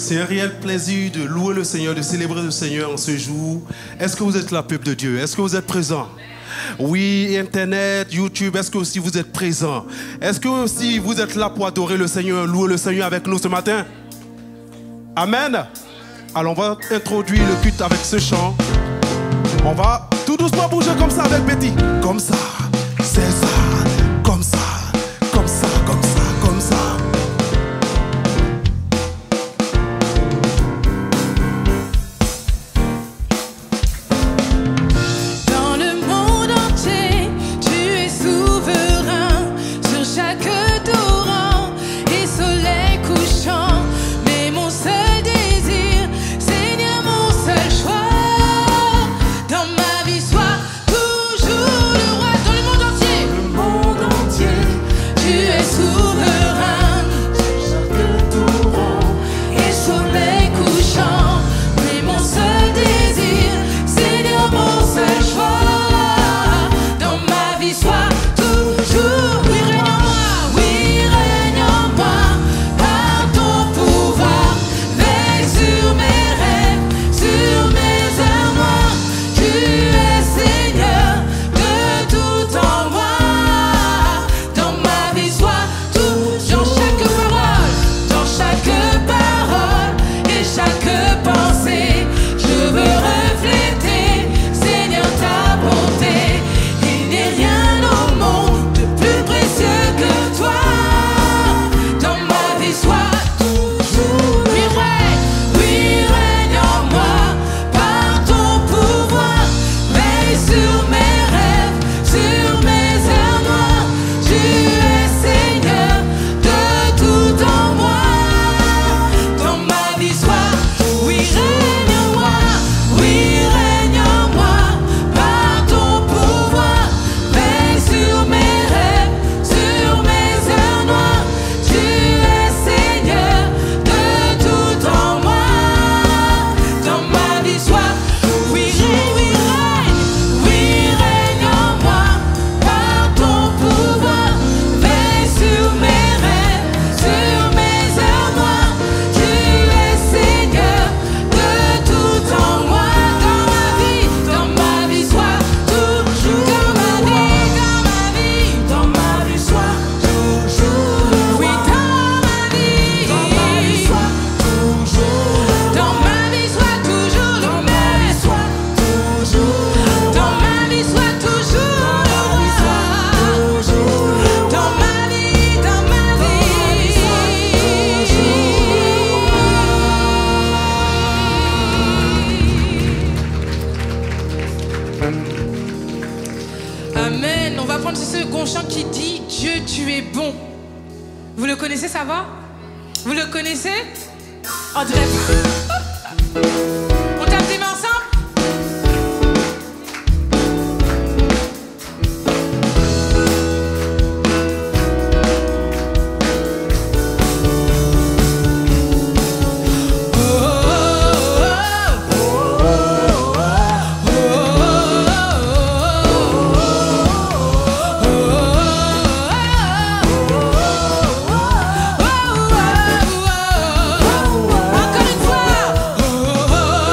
C'est un réel plaisir de louer le Seigneur, de célébrer le Seigneur en ce jour. Est-ce que vous êtes là, peuple de Dieu? Est-ce que vous êtes présents? Oui, Internet, YouTube, est-ce que aussi vous êtes présents? Est-ce que aussi vous êtes là pour adorer le Seigneur, louer le Seigneur avec nous ce matin? Amen. Alors on va introduire le culte avec ce chant. On va tout doucement bouger comme ça avec Betty. Comme ça, c'est ça, comme ça, comme ça, comme ça, comme ça. Amen. On va prendre ce second chant qui dit Dieu, tu es bon. Vous le connaissez, ça va? Vous le connaissez? André. On tape des mains ensemble? Oh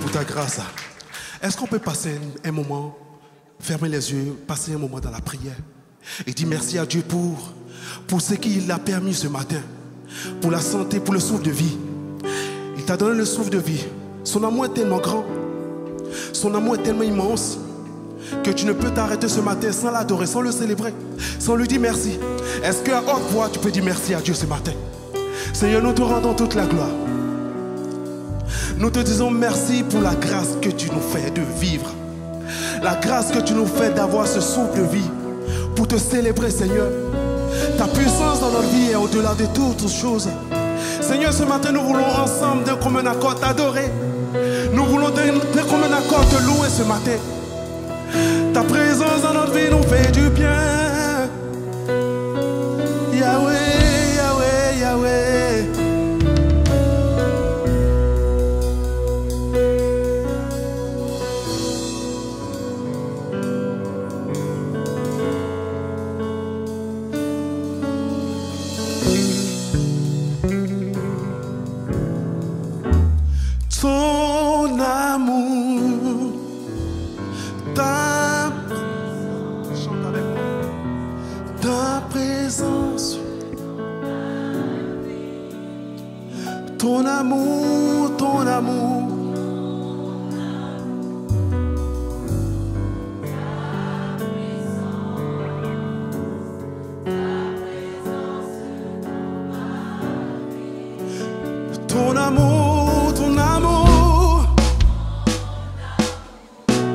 pour ta grâce. Est-ce qu'on peut passer un moment, fermer les yeux, passer un moment dans la prière et dire merci à Dieu pour ce qu'il a permis ce matin, pour la santé, pour le souffle de vie. Il t'a donné le souffle de vie. Son amour est tellement grand, son amour est tellement immense que tu ne peux t'arrêter ce matin sans l'adorer, sans le célébrer, sans lui dire merci. Est-ce qu'à haute voix tu peux dire merci à Dieu ce matin? Seigneur, nous te rendons toute la gloire. Nous te disons merci pour la grâce que tu nous fais de vivre, la grâce que tu nous fais d'avoir ce souffle de vie pour te célébrer, Seigneur. Ta puissance dans notre vie est au-delà de toutes choses. Seigneur, ce matin nous voulons ensemble d'un commun accord t'adorer. Nous voulons d'un commun accord te louer ce matin. Ta présence dans notre vie nous fait du bien. Yahweh, Yahweh, Yahweh. Ton amour, chante avec moi, ta présence, ton amour, ton amour, ton amour, ton amour.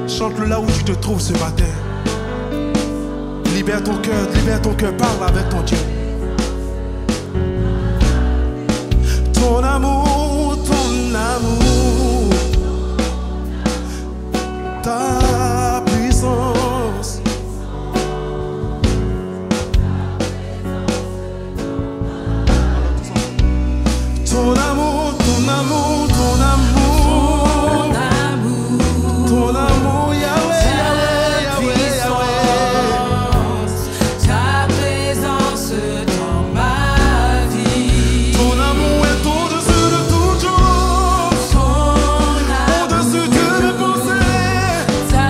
Chante-le là où tu te trouves ce matin. Libère ton cœur, parle avec ton Dieu. Ton amour, ta puissance. Ton amour, ton amour, ton amour, ton amour, Yahweh, Yahweh, Yahweh, ta présence dans ma vie. ton amour est au-dessus de toute chose, au-dessus de mes pensées. Ta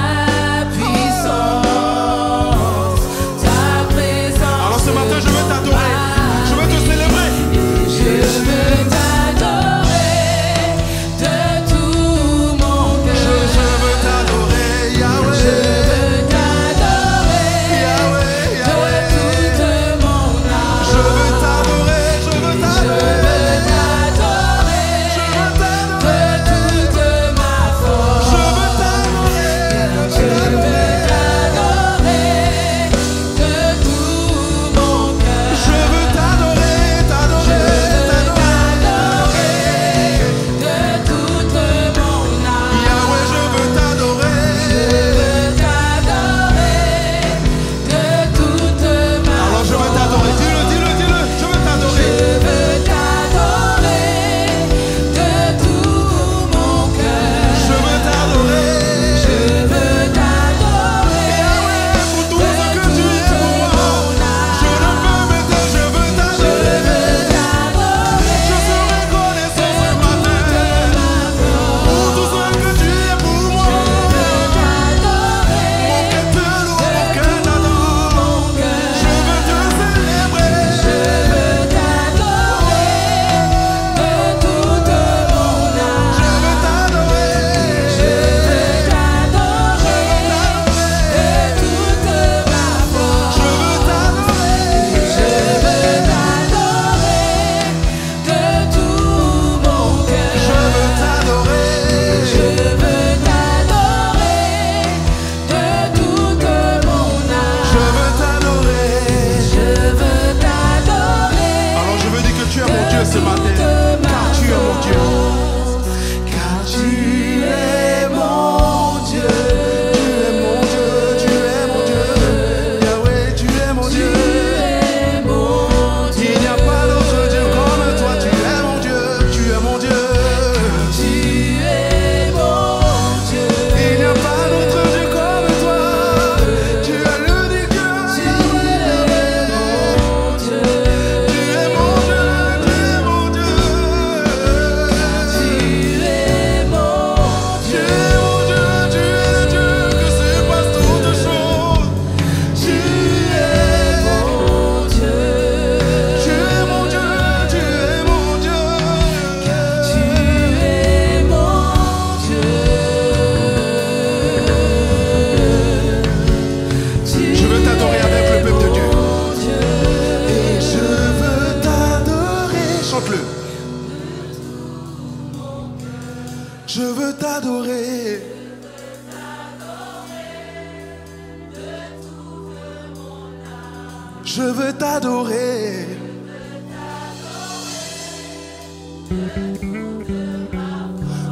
Je veux t'adorer.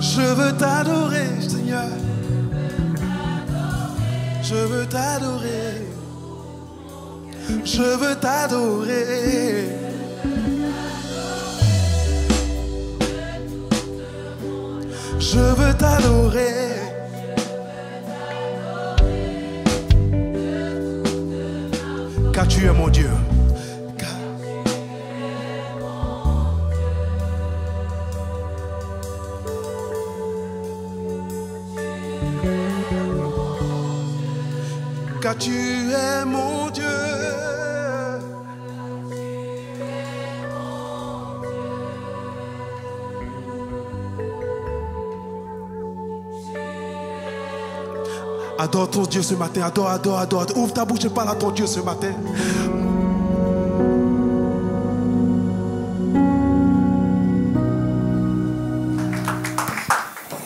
Je veux t'adorer, Seigneur. Je veux t'adorer. Je veux t'adorer. Je veux t'adorer. Car tu es mon Dieu. Car tu es mon Dieu. Adore ton Dieu ce matin. Adore, adore, adore. Ouvre ta bouche et parle à ton Dieu ce matin.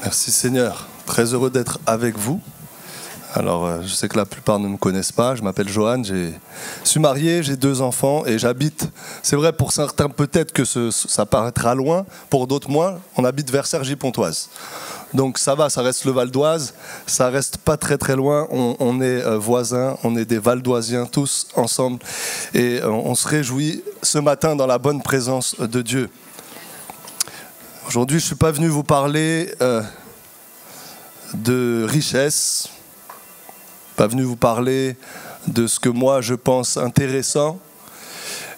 Merci Seigneur. Très heureux d'être avec vous. Alors, je sais que la plupart ne me connaissent pas. Je m'appelle Johan, je suis marié, j'ai 2 enfants et j'habite. C'est vrai, pour certains, peut-être que ça paraîtra loin. Pour d'autres, moins. On habite vers Cergy-Pontoise. Donc, ça va, ça reste le Val d'Oise. Ça reste pas très très loin. On est voisins, on est des Valdoisiens tous ensemble. Et on se réjouit ce matin dans la bonne présence de Dieu. Aujourd'hui, je ne suis pas venu vous parler de richesse. Pas venu vous parler de ce que moi je pense intéressant,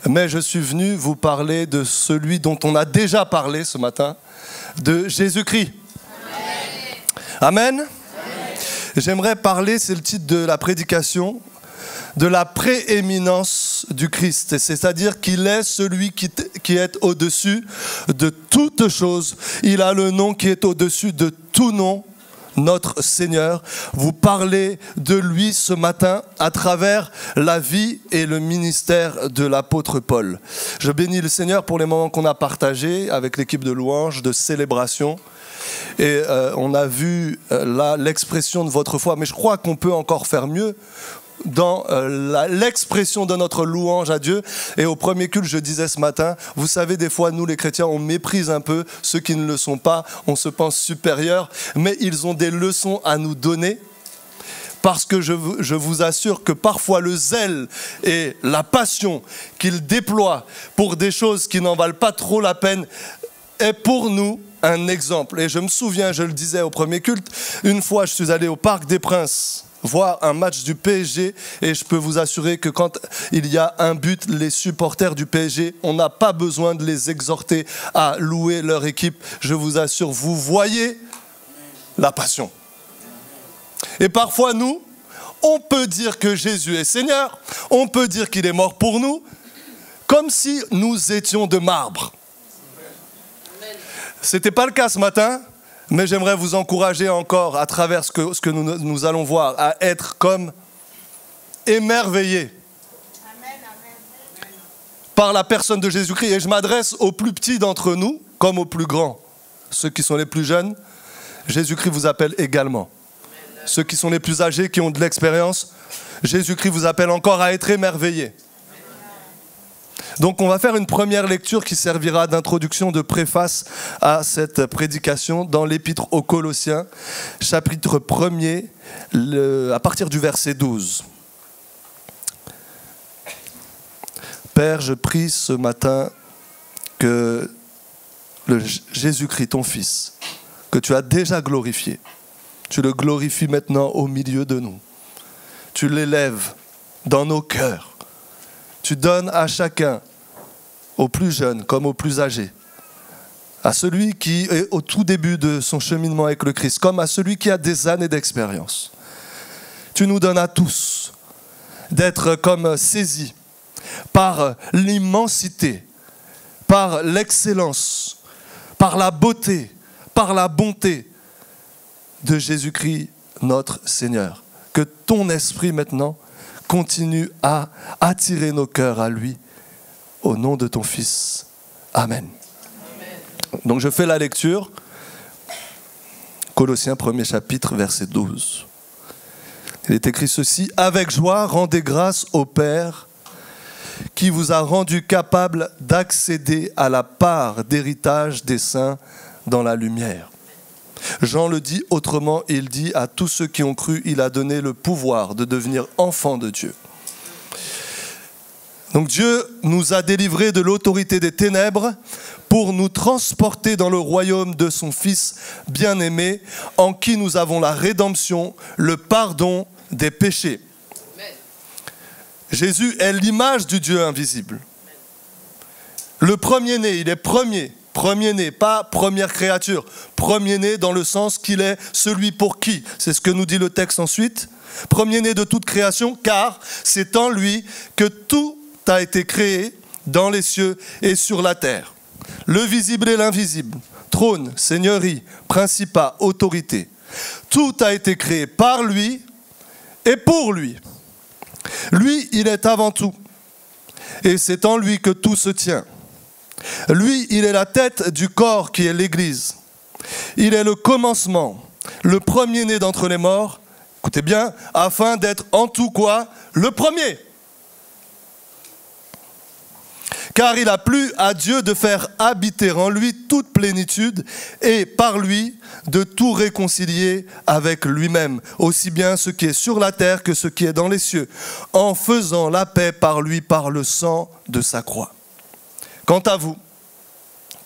mais je suis venu vous parler de celui dont on a déjà parlé ce matin, de Jésus-Christ. Amen. Amen. J'aimerais parler, c'est le titre de la prédication, de la prééminence du Christ, c'est-à-dire qu'il est celui qui est au-dessus de toute chose. Il a le nom qui est au-dessus de tout nom. Notre Seigneur, vous parlez de lui ce matin à travers la vie et le ministère de l'apôtre Paul. Je bénis le Seigneur pour les moments qu'on a partagés avec l'équipe de louanges, de célébration. Et on a vu là l'expression de votre foi, mais je crois qu'on peut encore faire mieux dans l'expression de notre louange à Dieu. Et au premier culte, je disais ce matin, vous savez, des fois, nous les chrétiens, on méprise un peu ceux qui ne le sont pas, on se pense supérieurs, mais ils ont des leçons à nous donner. Parce que je vous assure que parfois le zèle et la passion qu'ils déploient pour des choses qui n'en valent pas trop la peine est pour nous un exemple. Et je me souviens, je le disais au premier culte, une fois je suis allé au Parc des Princes voir un match du PSG et je peux vous assurer que quand il y a un but, les supporters du PSG, on n'a pas besoin de les exhorter à louer leur équipe. Je vous assure, vous voyez la passion. Et parfois nous, on peut dire que Jésus est Seigneur, on peut dire qu'il est mort pour nous, comme si nous étions de marbre. C'était pas le cas ce matin. Mais j'aimerais vous encourager encore, à travers ce que nous allons voir, à être comme émerveillés par la personne de Jésus-Christ. Et je m'adresse aux plus petits d'entre nous, comme aux plus grands. Ceux qui sont les plus jeunes, Jésus-Christ vous appelle également. Ceux qui sont les plus âgés, qui ont de l'expérience, Jésus-Christ vous appelle encore à être émerveillés. Donc on va faire une première lecture qui servira d'introduction, de préface à cette prédication dans l'épître aux Colossiens, chapitre 1er, à partir du verset 12. Père, je prie ce matin que le Jésus-Christ, ton Fils, que tu as déjà glorifié, tu le glorifies maintenant au milieu de nous. Tu l'élèves dans nos cœurs. Tu donnes à chacun, aux plus jeunes comme aux plus âgés, à celui qui est au tout début de son cheminement avec le Christ, comme à celui qui a des années d'expérience. Tu nous donnes à tous d'être comme saisis par l'immensité, par l'excellence, par la beauté, par la bonté de Jésus-Christ, notre Seigneur. Que ton esprit maintenant continue à attirer nos cœurs à lui, au nom de ton Fils. Amen. Amen. Donc je fais la lecture. Colossiens 1er chapitre, verset 12. Il est écrit ceci: avec joie, rendez grâce au Père qui vous a rendu capable d'accéder à la part d'héritage des saints dans la lumière. Jean le dit autrement, il dit à tous ceux qui ont cru, il a donné le pouvoir de devenir enfants de Dieu. Donc Dieu nous a délivrés de l'autorité des ténèbres pour nous transporter dans le royaume de son Fils bien-aimé, en qui nous avons la rédemption, le pardon des péchés. Jésus est l'image du Dieu invisible. Le premier-né, il est premier-né, pas première créature. Premier-né dans le sens qu'il est celui pour qui. C'est ce que nous dit le texte ensuite. Premier-né de toute création, car c'est en lui que tout a été créé dans les cieux et sur la terre. Le visible et l'invisible, trône, seigneurie, principat, autorité. Tout a été créé par lui et pour lui. Lui, il est avant tout. Et c'est en lui que tout se tient. Lui, il est la tête du corps qui est l'Église. Il est le commencement, le premier-né d'entre les morts. Écoutez bien, afin d'être en tout quoi? Le premier. Car il a plu à Dieu de faire habiter en lui toute plénitude et par lui de tout réconcilier avec lui-même, aussi bien ce qui est sur la terre que ce qui est dans les cieux, en faisant la paix par lui, par le sang de sa croix. Quant à vous,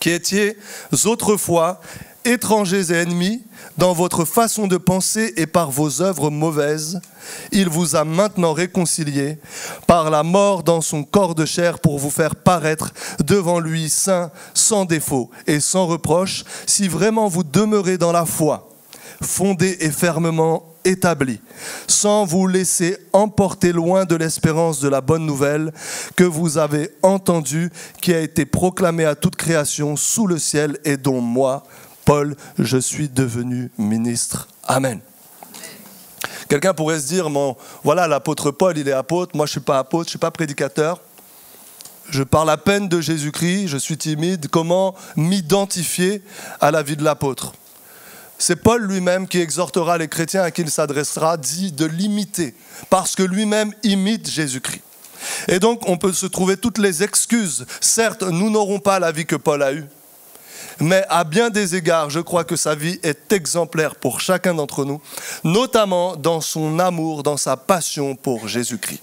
qui étiez autrefois étrangers et ennemis dans votre façon de penser et par vos œuvres mauvaises, il vous a maintenant réconciliés par la mort dans son corps de chair pour vous faire paraître devant lui saint, sans défaut et sans reproche, si vraiment vous demeurez dans la foi, fondés et fermement établis, sans vous laisser emporter loin de l'espérance de la bonne nouvelle que vous avez entendue, qui a été proclamée à toute création sous le ciel et dont moi, Paul, je suis devenu ministre. Amen. Quelqu'un pourrait se dire, voilà, l'apôtre Paul, il est apôtre, moi je ne suis pas apôtre, je ne suis pas prédicateur. Je parle à peine de Jésus-Christ, je suis timide. Comment m'identifier à la vie de l'apôtre? C'est Paul lui-même qui exhortera les chrétiens à qui il s'adressera, dit de l'imiter, parce que lui-même imite Jésus-Christ. Et donc on peut se trouver toutes les excuses. Certes, nous n'aurons pas la vie que Paul a eue, mais à bien des égards, je crois que sa vie est exemplaire pour chacun d'entre nous, notamment dans son amour, dans sa passion pour Jésus-Christ.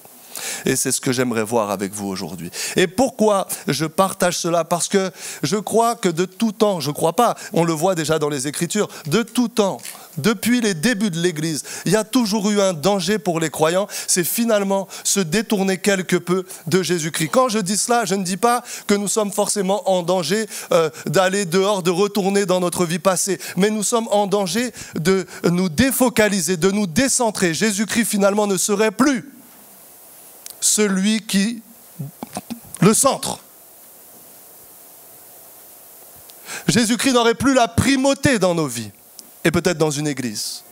Et c'est ce que j'aimerais voir avec vous aujourd'hui. Et pourquoi je partage cela? Parce que je crois que de tout temps, je ne crois pas, on le voit déjà dans les Écritures, de tout temps, depuis les débuts de l'Église, il y a toujours eu un danger pour les croyants, c'est finalement se détourner quelque peu de Jésus-Christ. Quand je dis cela, je ne dis pas que nous sommes forcément en danger d'aller dehors, de retourner dans notre vie passée, mais nous sommes en danger de nous défocaliser, de nous décentrer. Jésus-Christ finalement ne serait plus celui qui le centre. Jésus-Christ n'aurait plus la primauté dans nos vies et peut-être dans une église.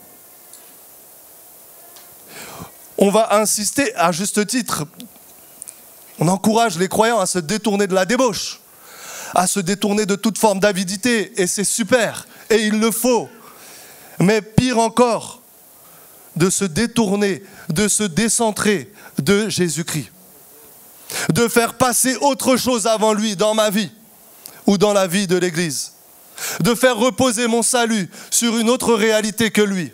On va insister à juste titre. On encourage les croyants à se détourner de la débauche, à se détourner de toute forme d'avidité, et c'est super, et il le faut. Mais pire encore, de se détourner, de se décentrer de Jésus-Christ. De faire passer autre chose avant lui dans ma vie ou dans la vie de l'Église. De faire reposer mon salut sur une autre réalité que lui.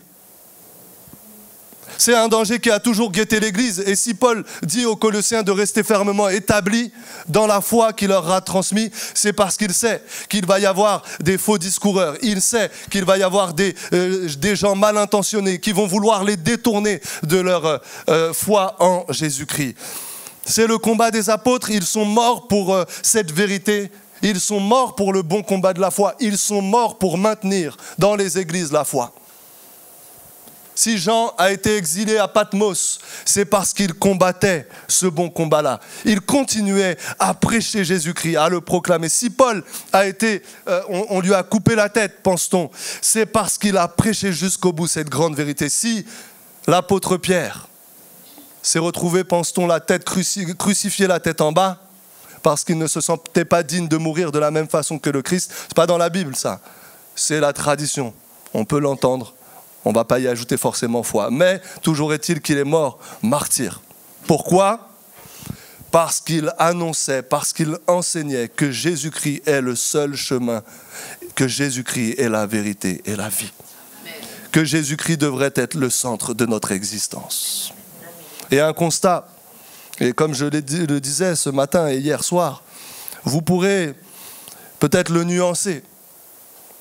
C'est un danger qui a toujours guetté l'Église. Et si Paul dit aux Colossiens de rester fermement établis dans la foi qu'il leur a transmise, c'est parce qu'il sait qu'il va y avoir des faux discoureurs. Il sait qu'il va y avoir des gens mal intentionnés qui vont vouloir les détourner de leur foi en Jésus-Christ. C'est le combat des apôtres. Ils sont morts pour cette vérité. Ils sont morts pour le bon combat de la foi. Ils sont morts pour maintenir dans les églises la foi. Si Jean a été exilé à Patmos, c'est parce qu'il combattait ce bon combat-là. Il continuait à prêcher Jésus-Christ, à le proclamer. Si Paul a été, on lui a coupé la tête, pense-t-on, c'est parce qu'il a prêché jusqu'au bout cette grande vérité. Si l'apôtre Pierre s'est retrouvé, pense-t-on, la tête crucifié la tête en bas, parce qu'il ne se sentait pas digne de mourir de la même façon que le Christ, c'est pas dans la Bible ça, c'est la tradition. On peut l'entendre. On ne va pas y ajouter forcément foi. Mais toujours est-il qu'il est mort martyr. Pourquoi? parce qu'il annonçait, parce qu'il enseignait que Jésus-Christ est le seul chemin, que Jésus-Christ est la vérité et la vie. Que Jésus-Christ devrait être le centre de notre existence. Et un constat, et comme je le disais ce matin et hier soir, vous pourrez peut-être le nuancer,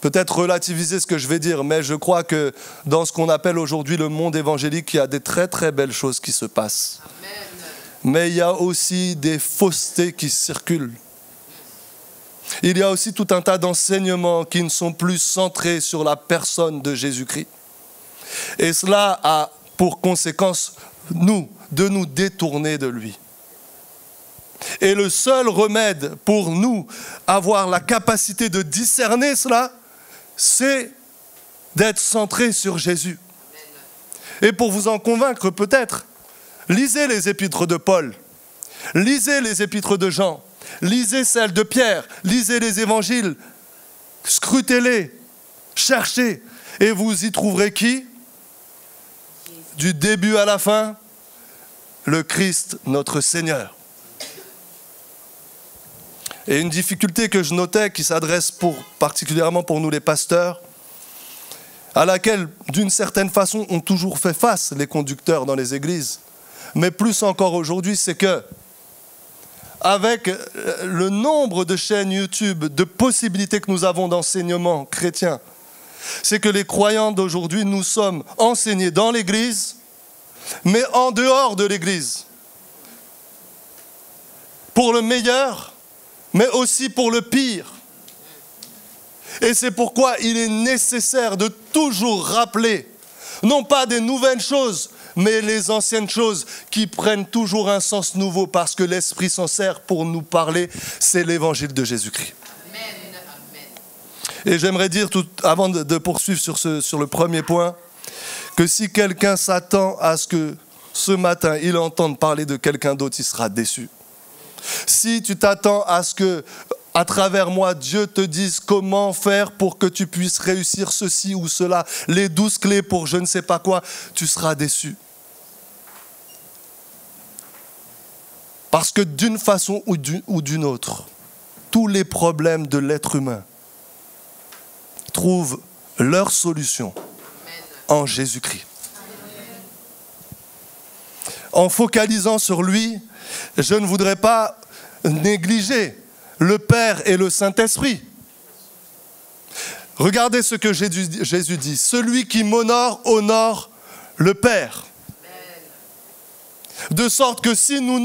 peut-être relativiser ce que je vais dire, mais je crois que dans ce qu'on appelle aujourd'hui le monde évangélique, il y a des très très belles choses qui se passent. Amen. Mais il y a aussi des faussetés qui circulent. Il y a aussi tout un tas d'enseignements qui ne sont plus centrés sur la personne de Jésus-Christ. Et cela a pour conséquence, de nous détourner de lui. Et le seul remède pour nous avoir la capacité de discerner cela, c'est d'être centré sur Jésus. Et pour vous en convaincre peut-être, lisez les épîtres de Paul, lisez les épîtres de Jean, lisez celles de Pierre, lisez les évangiles, scrutez-les, cherchez, et vous y trouverez qui? Du début à la fin, le Christ, notre Seigneur. Et une difficulté que je notais, qui s'adresse particulièrement pour nous les pasteurs, à laquelle, d'une certaine façon, ont toujours fait face les conducteurs dans les églises, mais plus encore aujourd'hui, c'est que, avec le nombre de chaînes YouTube, de possibilités que nous avons d'enseignement chrétien, c'est que les croyants d'aujourd'hui, nous sommes enseignés dans l'église, mais en dehors de l'église. Pour le meilleur, mais aussi pour le pire. Et c'est pourquoi il est nécessaire de toujours rappeler, non pas des nouvelles choses, mais les anciennes choses qui prennent toujours un sens nouveau parce que l'Esprit s'en sert pour nous parler, c'est l'évangile de Jésus-Christ. Amen. Et j'aimerais dire, avant de poursuivre sur le premier point, que si quelqu'un s'attend à ce que ce matin, il entende parler de quelqu'un d'autre, il sera déçu. Si tu t'attends à ce que, à travers moi, Dieu te dise comment faire pour que tu puisses réussir ceci ou cela, les 12 clés pour je ne sais pas quoi, tu seras déçu. Parce que d'une façon ou d'une autre, tous les problèmes de l'être humain trouvent leur solution en Jésus-Christ. En focalisant sur lui, je ne voudrais pas négliger le Père et le Saint-Esprit. Regardez ce que Jésus dit. Celui qui m'honore, honore le Père. De sorte que si nous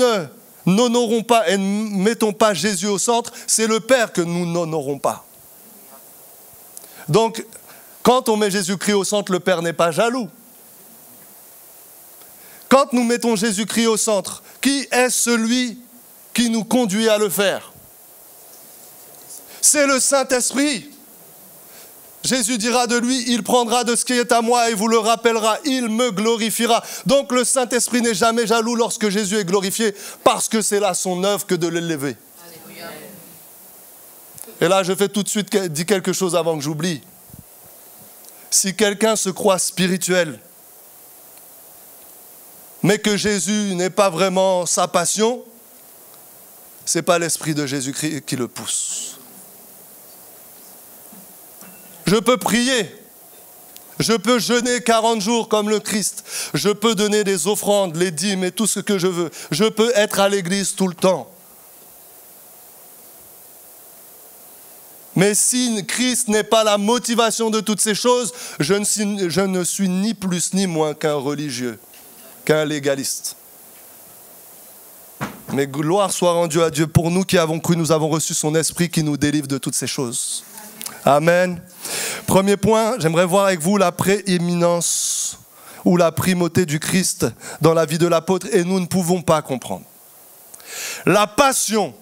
n'honorons pas et ne mettons pas Jésus au centre, c'est le Père que nous n'honorons pas. Donc, quand on met Jésus-Christ au centre, le Père n'est pas jaloux. Quand nous mettons Jésus-Christ au centre, qui est celui qui nous conduit à le faire? C'est le Saint-Esprit. Jésus dira de lui, il prendra de ce qui est à moi et vous le rappellera, il me glorifiera. Donc le Saint-Esprit n'est jamais jaloux lorsque Jésus est glorifié, parce que c'est là son œuvre que de l'élever. Et là, je fais tout de suite dire quelque chose avant que j'oublie. Si quelqu'un se croit spirituel, mais que Jésus n'est pas vraiment sa passion, ce n'est pas l'Esprit de Jésus-Christ qui le pousse. Je peux prier, je peux jeûner 40 jours comme le Christ, je peux donner des offrandes, les dîmes et tout ce que je veux, je peux être à l'église tout le temps. Mais si Christ n'est pas la motivation de toutes ces choses, je ne suis ni plus ni moins qu'un religieux, qu'un légaliste. Mais gloire soit rendue à Dieu. Pour nous qui avons cru, nous avons reçu son esprit qui nous délivre de toutes ces choses. Amen. Premier point, j'aimerais voir avec vous la prééminence ou la primauté du Christ dans la vie de l'apôtre, et nous ne pouvons pas comprendre. La passion,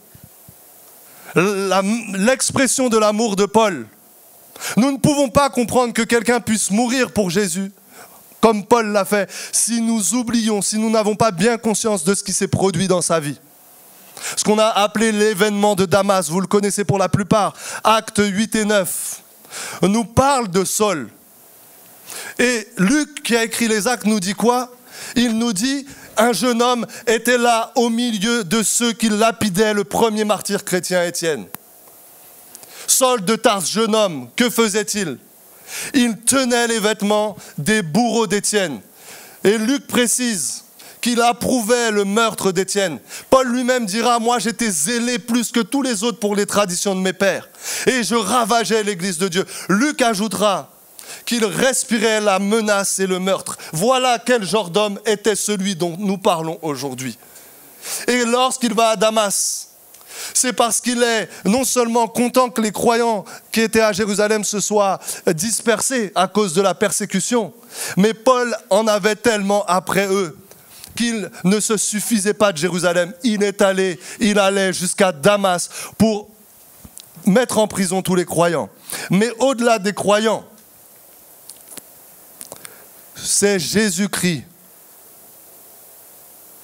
l'expression de l'amour de Paul. Nous ne pouvons pas comprendre que quelqu'un puisse mourir pour Jésus, comme Paul l'a fait, si nous oublions, si nous n'avons pas bien conscience de ce qui s'est produit dans sa vie. Ce qu'on a appelé l'événement de Damas, vous le connaissez pour la plupart, Actes 8 et 9, nous parle de Saul. Et Luc, qui a écrit les Actes, nous dit quoi? Il nous dit, un jeune homme était là au milieu de ceux qui lapidaient le premier martyr chrétien, Étienne. Saul de Tarse, jeune homme, que faisait-il? Il tenait les vêtements des bourreaux d'Étienne. Et Luc précise qu'il approuvait le meurtre d'Étienne. Paul lui-même dira, moi j'étais zélé plus que tous les autres pour les traditions de mes pères. Et je ravageais l'église de Dieu. Luc ajoutera qu'il respirait la menace et le meurtre. Voilà quel genre d'homme était celui dont nous parlons aujourd'hui. Et lorsqu'il va à Damas, c'est parce qu'il est non seulement content que les croyants qui étaient à Jérusalem se soient dispersés à cause de la persécution, mais Paul en avait tellement après eux qu'il ne se suffisait pas de Jérusalem. Il allait jusqu'à Damas pour mettre en prison tous les croyants. Mais au-delà des croyants, c'est Jésus-Christ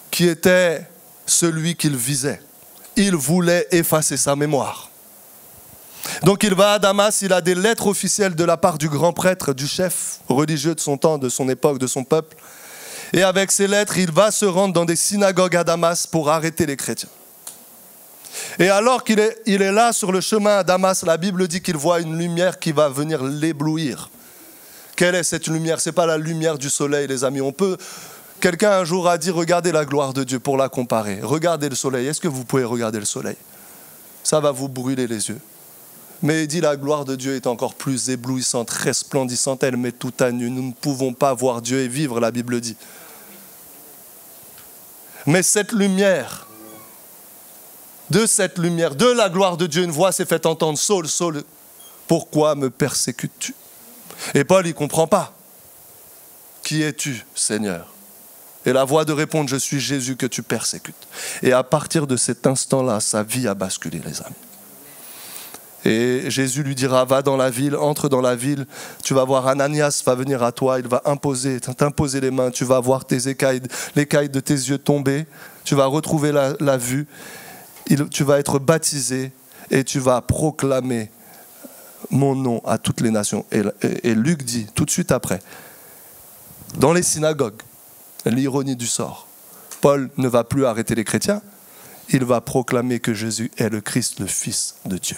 qui était celui qu'il visait. Il voulait effacer sa mémoire. Donc il va à Damas, il a des lettres officielles de la part du grand prêtre, du chef religieux de son temps, de son époque, de son peuple. Et avec ces lettres, il va se rendre dans des synagogues à Damas pour arrêter les chrétiens. Et alors qu'il est là sur le chemin à Damas, la Bible dit qu'il voit une lumière qui va venir l'éblouir. Quelle est cette lumière? Ce n'est pas la lumière du soleil, les amis. Quelqu'un un jour a dit, regardez la gloire de Dieu pour la comparer. Regardez le soleil. Est-ce que vous pouvez regarder le soleil? Ça va vous brûler les yeux. Mais il dit, la gloire de Dieu est encore plus éblouissante, resplendissante. Elle met tout à nu. Nous ne pouvons pas voir Dieu et vivre, la Bible dit. Mais cette lumière, de la gloire de Dieu, une voix s'est fait entendre. Saul, Saul, pourquoi me persécutes-tu? Et Paul, il ne comprend pas. Qui es-tu, Seigneur? Et la voix de répondre, je suis Jésus que tu persécutes. Et à partir de cet instant-là, sa vie a basculé, les amis. Et Jésus lui dira, va dans la ville, entre dans la ville, tu vas voir Ananias va venir à toi, il va t'imposer les mains, tu vas voir l'écaille de tes yeux tomber, tu vas retrouver la vue, tu vas être baptisé et tu vas proclamer mon nom à toutes les nations. Et Luc dit, tout de suite après, dans les synagogues, l'ironie du sort, Paul ne va plus arrêter les chrétiens, il va proclamer que Jésus est le Christ, le Fils de Dieu.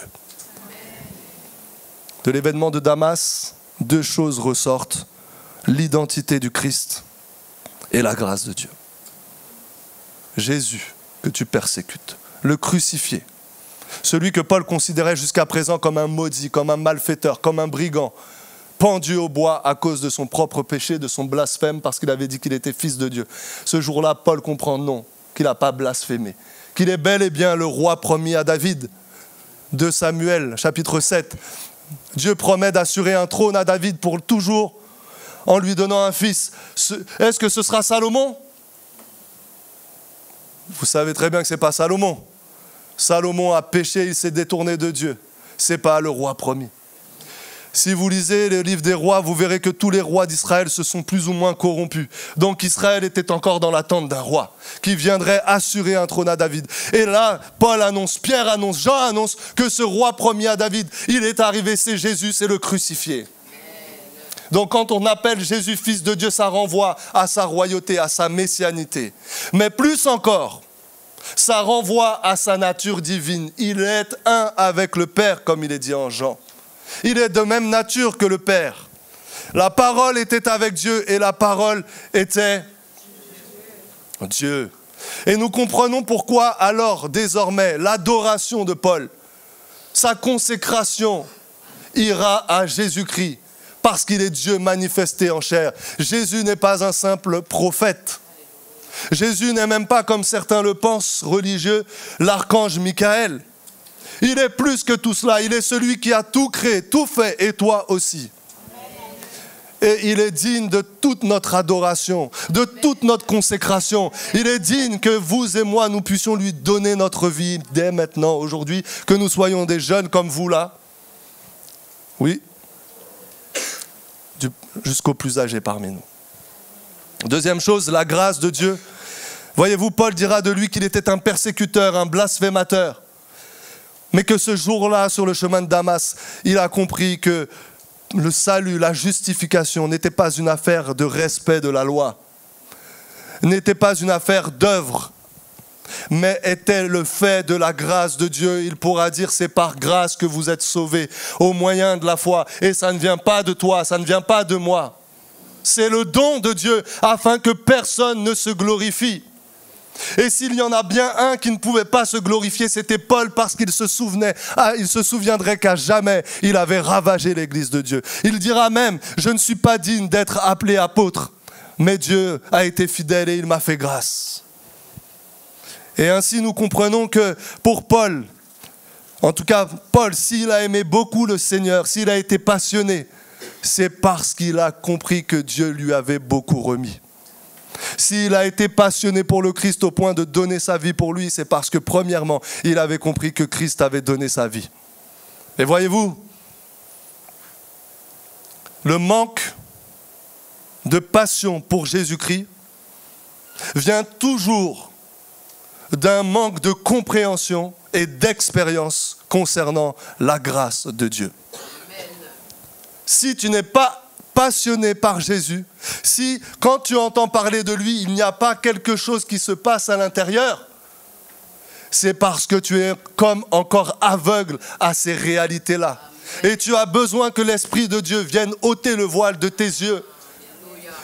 De l'événement de Damas, deux choses ressortent, l'identité du Christ et la grâce de Dieu. Jésus que tu persécutes, le crucifié, celui que Paul considérait jusqu'à présent comme un maudit, comme un malfaiteur, comme un brigand, pendu au bois à cause de son propre péché, de son blasphème, parce qu'il avait dit qu'il était fils de Dieu. Ce jour-là, Paul comprend non, qu'il n'a pas blasphémé, qu'il est bel et bien le roi promis à David. De Samuel, chapitre 7, Dieu promet d'assurer un trône à David pour toujours en lui donnant un fils. Est-ce que ce sera Salomon? Vous savez très bien que ce n'est pas Salomon. Salomon a péché, il s'est détourné de Dieu. Ce n'est pas le roi promis. Si vous lisez le livre des rois, vous verrez que tous les rois d'Israël se sont plus ou moins corrompus. Donc Israël était encore dans l'attente d'un roi qui viendrait assurer un trône à David. Et là, Paul annonce, Pierre annonce, Jean annonce que ce roi promis à David, il est arrivé, c'est Jésus, c'est le crucifié. Donc quand on appelle Jésus fils de Dieu, ça renvoie à sa royauté, à sa messianité. Mais plus encore, ça renvoie à sa nature divine. Il est un avec le Père, comme il est dit en Jean. Il est de même nature que le Père. La parole était avec Dieu et la parole était Dieu. Et nous comprenons pourquoi alors désormais l'adoration de Paul, sa consécration ira à Jésus-Christ parce qu'il est Dieu manifesté en chair. Jésus n'est pas un simple prophète. Jésus n'est même pas, comme certains le pensent, religieux, l'archange Michaël. Il est plus que tout cela, il est celui qui a tout créé, tout fait, et toi aussi. Et il est digne de toute notre adoration, de toute notre consécration. Il est digne que vous et moi, nous puissions lui donner notre vie dès maintenant, aujourd'hui, que nous soyons des jeunes comme vous là. Oui, jusqu'aux plus âgés parmi nous. Deuxième chose, la grâce de Dieu. Voyez-vous, Paul dira de lui qu'il était un persécuteur, un blasphémateur. Mais que ce jour-là, sur le chemin de Damas, il a compris que le salut, la justification n'était pas une affaire de respect de la loi. n'était pas une affaire d'œuvre, mais était le fait de la grâce de Dieu. Il pourra dire, c'est par grâce que vous êtes sauvés, au moyen de la foi. Et ça ne vient pas de toi, ça ne vient pas de moi. C'est le don de Dieu, afin que personne ne se glorifie. Et s'il y en a bien un qui ne pouvait pas se glorifier, c'était Paul, parce qu'il se souviendrait qu'à jamais il avait ravagé l'église de Dieu. Il dira même, je ne suis pas digne d'être appelé apôtre, mais Dieu a été fidèle et il m'a fait grâce. Et ainsi nous comprenons que pour Paul, en tout cas Paul, s'il a aimé beaucoup le Seigneur, s'il a été passionné, c'est parce qu'il a compris que Dieu lui avait beaucoup remis. S'il a été passionné pour le Christ au point de donner sa vie pour lui, c'est parce que premièrement, il avait compris que Christ avait donné sa vie. Et voyez-vous, le manque de passion pour Jésus-Christ vient toujours d'un manque de compréhension et d'expérience concernant la grâce de Dieu. Amen. Si tu n'es pas passionné par Jésus, si quand tu entends parler de lui, il n'y a pas quelque chose qui se passe à l'intérieur, c'est parce que tu es comme encore aveugle à ces réalités-là. Et tu as besoin que l'Esprit de Dieu vienne ôter le voile de tes yeux.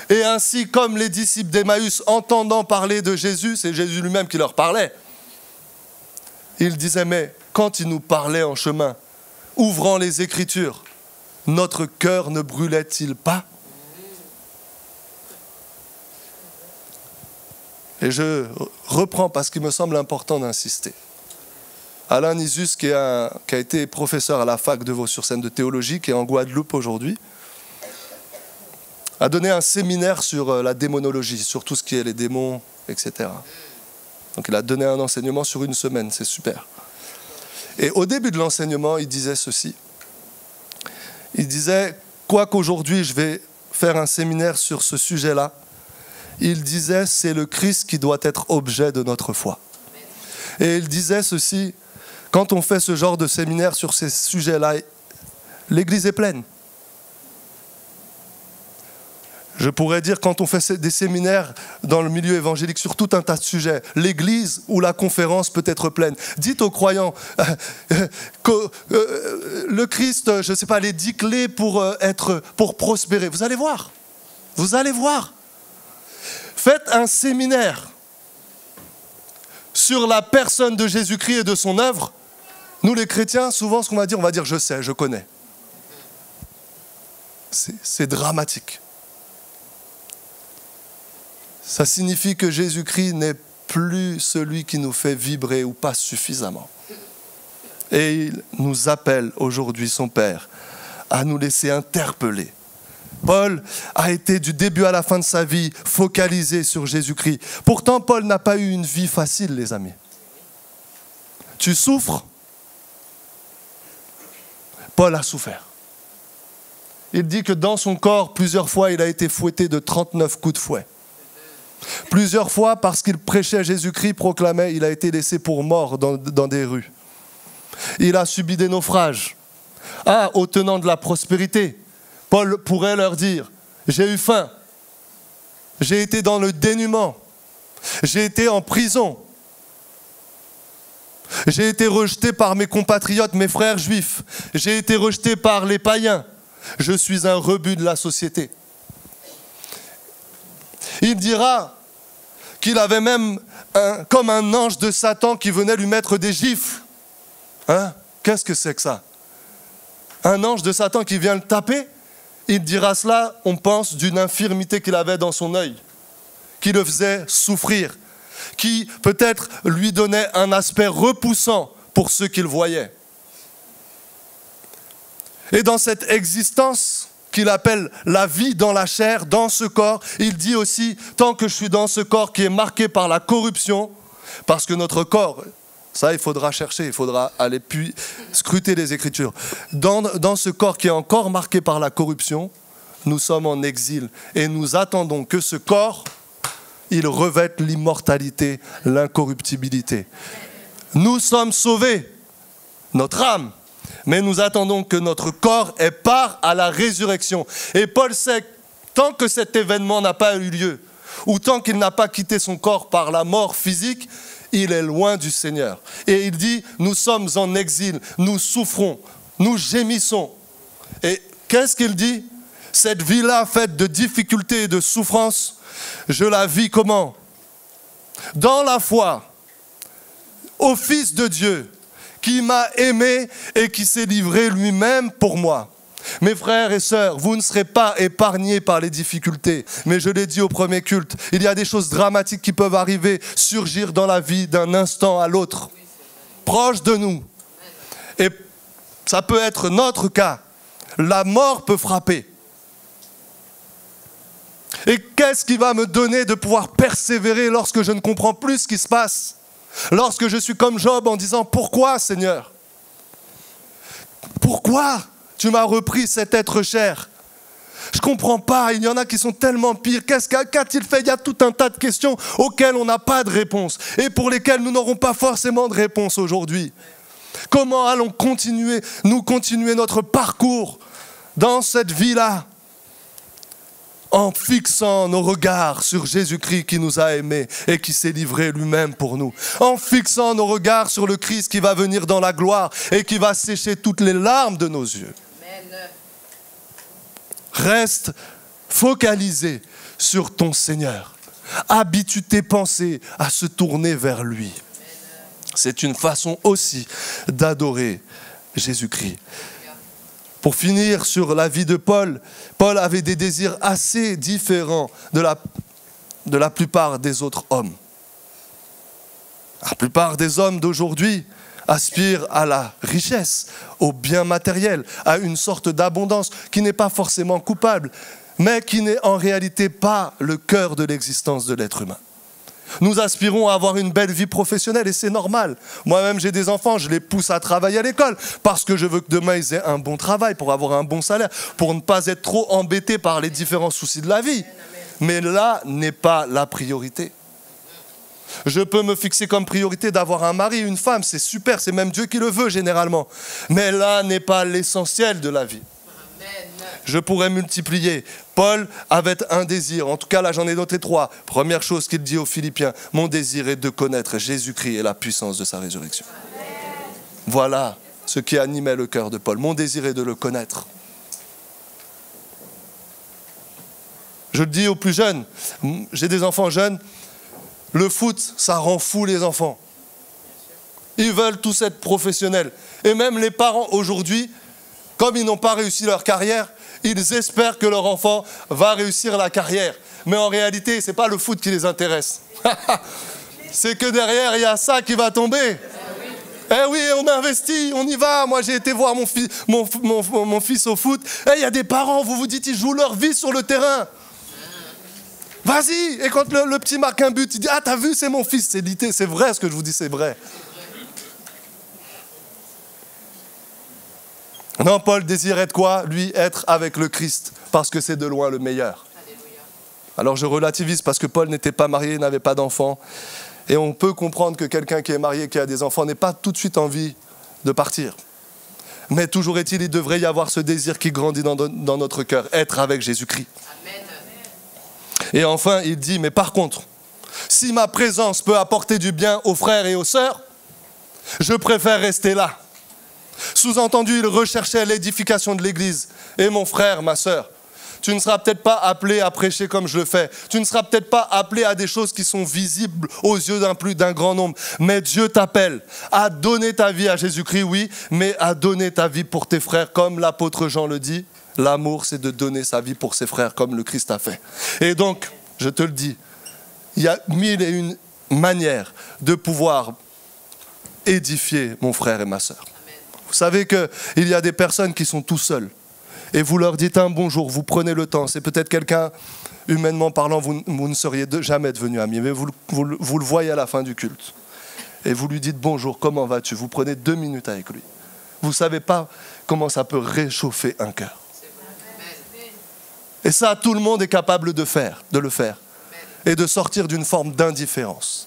Et ainsi, comme les disciples d'Emmaüs, entendant parler de Jésus, c'est Jésus lui-même qui leur parlait. Il disait, mais quand il nous parlait en chemin, ouvrant les Écritures, notre cœur ne brûlait-il pas? Et je reprends parce qu'il me semble important d'insister. Alain Nisus, qui a été professeur à la fac de Vaux-sur-Seine de théologie, qui est en Guadeloupe aujourd'hui, a donné un séminaire sur la démonologie, sur tout ce qui est les démons, etc. Donc il a donné un enseignement sur une semaine, c'est super. Et au début de l'enseignement, il disait ceci. Il disait, quoiqu'aujourd'hui je vais faire un séminaire sur ce sujet-là, il disait, c'est le Christ qui doit être objet de notre foi. Et il disait ceci, quand on fait ce genre de séminaire sur ces sujets-là, l'église est pleine. Je pourrais dire, quand on fait des séminaires dans le milieu évangélique sur tout un tas de sujets, l'église ou la conférence peut être pleine. Dites aux croyants que le Christ, je ne sais pas, les 10 clés pour prospérer. Vous allez voir. Vous allez voir. Faites un séminaire sur la personne de Jésus-Christ et de son œuvre. Nous, les chrétiens, souvent, ce qu'on va dire, je sais, je connais. C'est dramatique. Ça signifie que Jésus-Christ n'est plus celui qui nous fait vibrer ou pas suffisamment. Et il nous appelle aujourd'hui, son Père, à nous laisser interpeller. Paul a été du début à la fin de sa vie focalisé sur Jésus-Christ. Pourtant, Paul n'a pas eu une vie facile, les amis. Tu souffres? Paul a souffert. Il dit que dans son corps, plusieurs fois, il a été fouetté de 39 coups de fouet. Plusieurs fois, parce qu'il prêchait Jésus-Christ, proclamait, il a été laissé pour mort dans des rues. Il a subi des naufrages. Aux tenants de la prospérité, Paul pourrait leur dire, j'ai eu faim, j'ai été dans le dénuement, j'ai été en prison, j'ai été rejeté par mes compatriotes, mes frères juifs, j'ai été rejeté par les païens, je suis un rebut de la société. Il dira qu'il avait même comme un ange de Satan qui venait lui mettre des gifles. Qu'est-ce que c'est que ça? Un ange de Satan qui vient le taper? Il dira cela, on pense, d'une infirmité qu'il avait dans son œil, qui le faisait souffrir, qui peut-être lui donnait un aspect repoussant pour ceux qui le voyaient. Et dans cette existence qu'il appelle la vie dans la chair, dans ce corps, il dit aussi, tant que je suis dans ce corps qui est marqué par la corruption, parce que notre corps, ça il faudra chercher, il faudra aller puis scruter les Écritures. Dans ce corps qui est encore marqué par la corruption, nous sommes en exil et nous attendons que ce corps, il revête l'immortalité, l'incorruptibilité. Nous sommes sauvés, notre âme, mais nous attendons que notre corps ait part à la résurrection. Et Paul sait, tant que cet événement n'a pas eu lieu, ou tant qu'il n'a pas quitté son corps par la mort physique, il est loin du Seigneur. Et il dit, nous sommes en exil, nous souffrons, nous gémissons. Et qu'est-ce qu'il dit? Cette vie-là faite de difficultés et de souffrances, je la vis comment? Dans la foi, au Fils de Dieu, qui m'a aimé et qui s'est livré lui-même pour moi. Mes frères et sœurs, vous ne serez pas épargnés par les difficultés. Mais je l'ai dit au premier culte, il y a des choses dramatiques qui peuvent arriver, surgir dans la vie d'un instant à l'autre, proche de nous. Et ça peut être notre cas. La mort peut frapper. Et qu'est-ce qui va me donner de pouvoir persévérer lorsque je ne comprends plus ce qui se passe? Lorsque je suis comme Job en disant, pourquoi Seigneur? Pourquoi tu m'as repris cet être cher? Je ne comprends pas, il y en a qui sont tellement pires. Qu'a-t-il fait? Il y a tout un tas de questions auxquelles on n'a pas de réponse et pour lesquelles nous n'aurons pas forcément de réponse aujourd'hui. Comment allons nous continuer notre parcours dans cette vie-là? En fixant nos regards sur Jésus-Christ qui nous a aimés et qui s'est livré lui-même pour nous. En fixant nos regards sur le Christ qui va venir dans la gloire et qui va sécher toutes les larmes de nos yeux. Amen. Reste focalisé sur ton Seigneur. Habitue tes pensées à se tourner vers lui. C'est une façon aussi d'adorer Jésus-Christ. Pour finir sur la vie de Paul, Paul avait des désirs assez différents de la plupart des autres hommes. La plupart des hommes d'aujourd'hui aspirent à la richesse, au bien matériel, à une sorte d'abondance qui n'est pas forcément coupable, mais qui n'est en réalité pas le cœur de l'existence de l'être humain. Nous aspirons à avoir une belle vie professionnelle et c'est normal. Moi-même, j'ai des enfants, je les pousse à travailler à l'école parce que je veux que demain, ils aient un bon travail, pour avoir un bon salaire, pour ne pas être trop embêtés par les différents soucis de la vie. Mais là n'est pas la priorité. Je peux me fixer comme priorité d'avoir un mari, une femme, c'est super, c'est même Dieu qui le veut généralement. Mais là n'est pas l'essentiel de la vie. Je pourrais multiplier. Paul avait un désir, en tout cas là j'en ai noté 3. Première chose qu'il dit aux Philippiens, mon désir est de connaître Jésus-Christ et la puissance de sa résurrection. Voilà ce qui animait le cœur de Paul. Mon désir est de le connaître. Je le dis aux plus jeunes, j'ai des enfants jeunes, le foot ça rend fou les enfants. Ils veulent tous être professionnels. Et même les parents aujourd'hui, comme ils n'ont pas réussi leur carrière, ils espèrent que leur enfant va réussir la carrière. Mais en réalité, ce n'est pas le foot qui les intéresse. C'est que derrière, il y a ça qui va tomber. Eh oui, on investit, on y va. Moi, j'ai été voir mon fils au foot. Eh, il y a des parents, vous vous dites, ils jouent leur vie sur le terrain. Vas-y. Et quand le petit marque un but, il dit, ah, t'as vu, c'est mon fils. C'est vrai ce que je vous dis, c'est vrai. Non, Paul désirait de quoi? Lui, être avec le Christ, parce que c'est de loin le meilleur. Alléluia. Alors je relativise parce que Paul n'était pas marié, n'avait pas d'enfants. Et on peut comprendre que quelqu'un qui est marié, qui a des enfants, n'ait pas tout de suite envie de partir. Mais toujours est-il, il devrait y avoir ce désir qui grandit dans notre cœur, être avec Jésus-Christ. Amen. Et enfin, il dit, mais par contre, si ma présence peut apporter du bien aux frères et aux sœurs, je préfère rester là. Sous-entendu, il recherchait l'édification de l'Église. Et mon frère, ma sœur, tu ne seras peut-être pas appelé à prêcher comme je le fais. Tu ne seras peut-être pas appelé à des choses qui sont visibles aux yeux d'un grand nombre. Mais Dieu t'appelle à donner ta vie à Jésus-Christ, oui, mais à donner ta vie pour tes frères, comme l'apôtre Jean le dit. L'amour, c'est de donner sa vie pour ses frères, comme le Christ a fait. Et donc, je te le dis, il y a 1001 manières de pouvoir édifier mon frère et ma sœur. Vous savez qu'il y a des personnes qui sont tout seuls. Et vous leur dites un bonjour, vous prenez le temps. C'est peut-être quelqu'un, humainement parlant, vous ne seriez jamais devenu amis. Mais vous le voyez à la fin du culte. Et vous lui dites bonjour, comment vas-tu? Vous prenez 2 minutes avec lui. Vous ne savez pas comment ça peut réchauffer un cœur. Et ça, tout le monde est capable de le faire. Et de sortir d'une forme d'indifférence.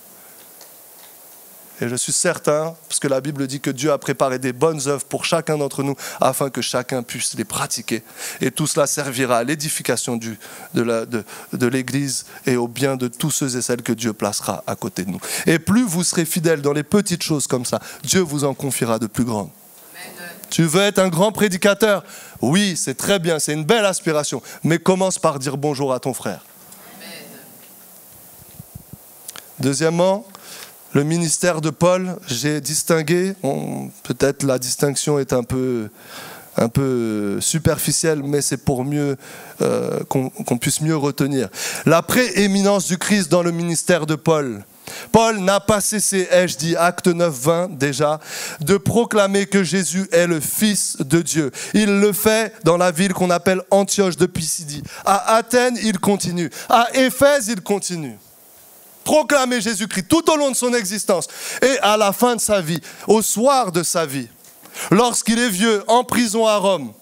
Et je suis certain, parce que la Bible dit que Dieu a préparé des bonnes œuvres pour chacun d'entre nous, afin que chacun puisse les pratiquer. Et tout cela servira à l'édification de l'Église et au bien de tous ceux et celles que Dieu placera à côté de nous. Et plus vous serez fidèles dans les petites choses comme ça, Dieu vous en confiera de plus grandes. Tu veux être un grand prédicateur? Oui, c'est très bien, c'est une belle aspiration. Mais commence par dire bonjour à ton frère. Deuxièmement, le ministère de Paul, j'ai distingué, peut-être la distinction est un peu superficielle, mais c'est pour mieux qu'on puisse mieux retenir. La prééminence du Christ dans le ministère de Paul. Paul n'a pas cessé, ai-je dit, acte 9, 20 déjà, de proclamer que Jésus est le Fils de Dieu. Il le fait dans la ville qu'on appelle Antioche de Pisidie. À Athènes, il continue. À Éphèse, il continue. Proclamer Jésus-Christ tout au long de son existence. Et à la fin de sa vie, au soir de sa vie, lorsqu'il est vieux, en prison à Rome,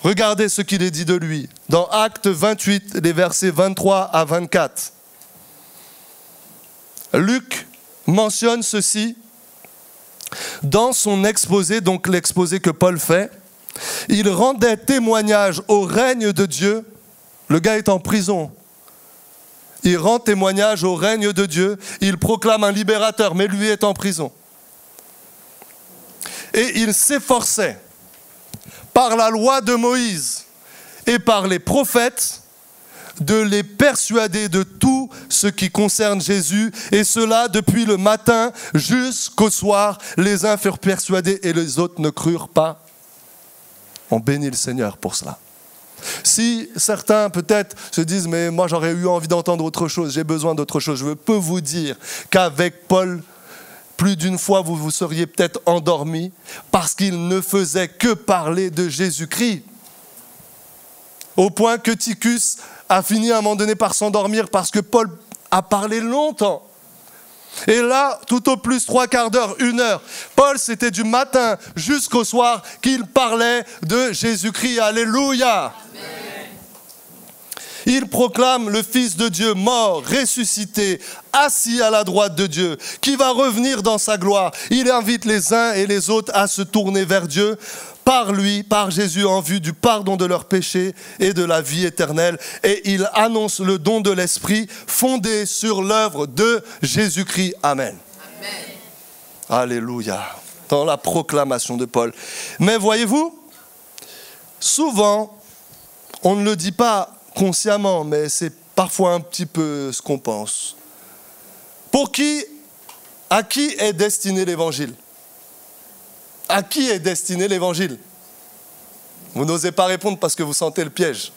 regardez ce qu'il est dit de lui dans Actes 28, les versets 23 à 24. Luc mentionne ceci dans son exposé, donc l'exposé que Paul fait. Il rendait témoignage au règne de Dieu. Le gars est en prison. Il rend témoignage au règne de Dieu. Il proclame un libérateur, mais lui est en prison. Et il s'efforçait, par la loi de Moïse et par les prophètes, de les persuader de tout ce qui concerne Jésus. Et cela depuis le matin jusqu'au soir. Les uns furent persuadés et les autres ne crurent pas. On bénit le Seigneur pour cela. Si certains peut-être se disent « mais moi j'aurais eu envie d'entendre autre chose, j'ai besoin d'autre chose », je peux vous dire qu'avec Paul, plus d'une fois vous vous seriez peut-être endormi parce qu'il ne faisait que parler de Jésus-Christ. Au point que Tychus a fini à un moment donné par s'endormir parce que Paul a parlé longtemps. Et là, tout au plus 3/4 d'heure, 1 heure, Paul, c'était du matin jusqu'au soir qu'il parlait de Jésus-Christ. Alléluia! Amen. Il proclame le Fils de Dieu mort, ressuscité, assis à la droite de Dieu, qui va revenir dans sa gloire. Il invite les uns et les autres à se tourner vers Dieu, par lui, par Jésus, en vue du pardon de leurs péchés et de la vie éternelle. Et il annonce le don de l'Esprit fondé sur l'œuvre de Jésus-Christ. Amen. Amen. Alléluia. Dans la proclamation de Paul. Mais voyez-vous, souvent, on ne le dit pas consciemment, mais c'est parfois un petit peu ce qu'on pense. À qui est destiné l'évangile ? À qui est destiné l'évangile? Vous n'osez pas répondre parce que vous sentez le piège.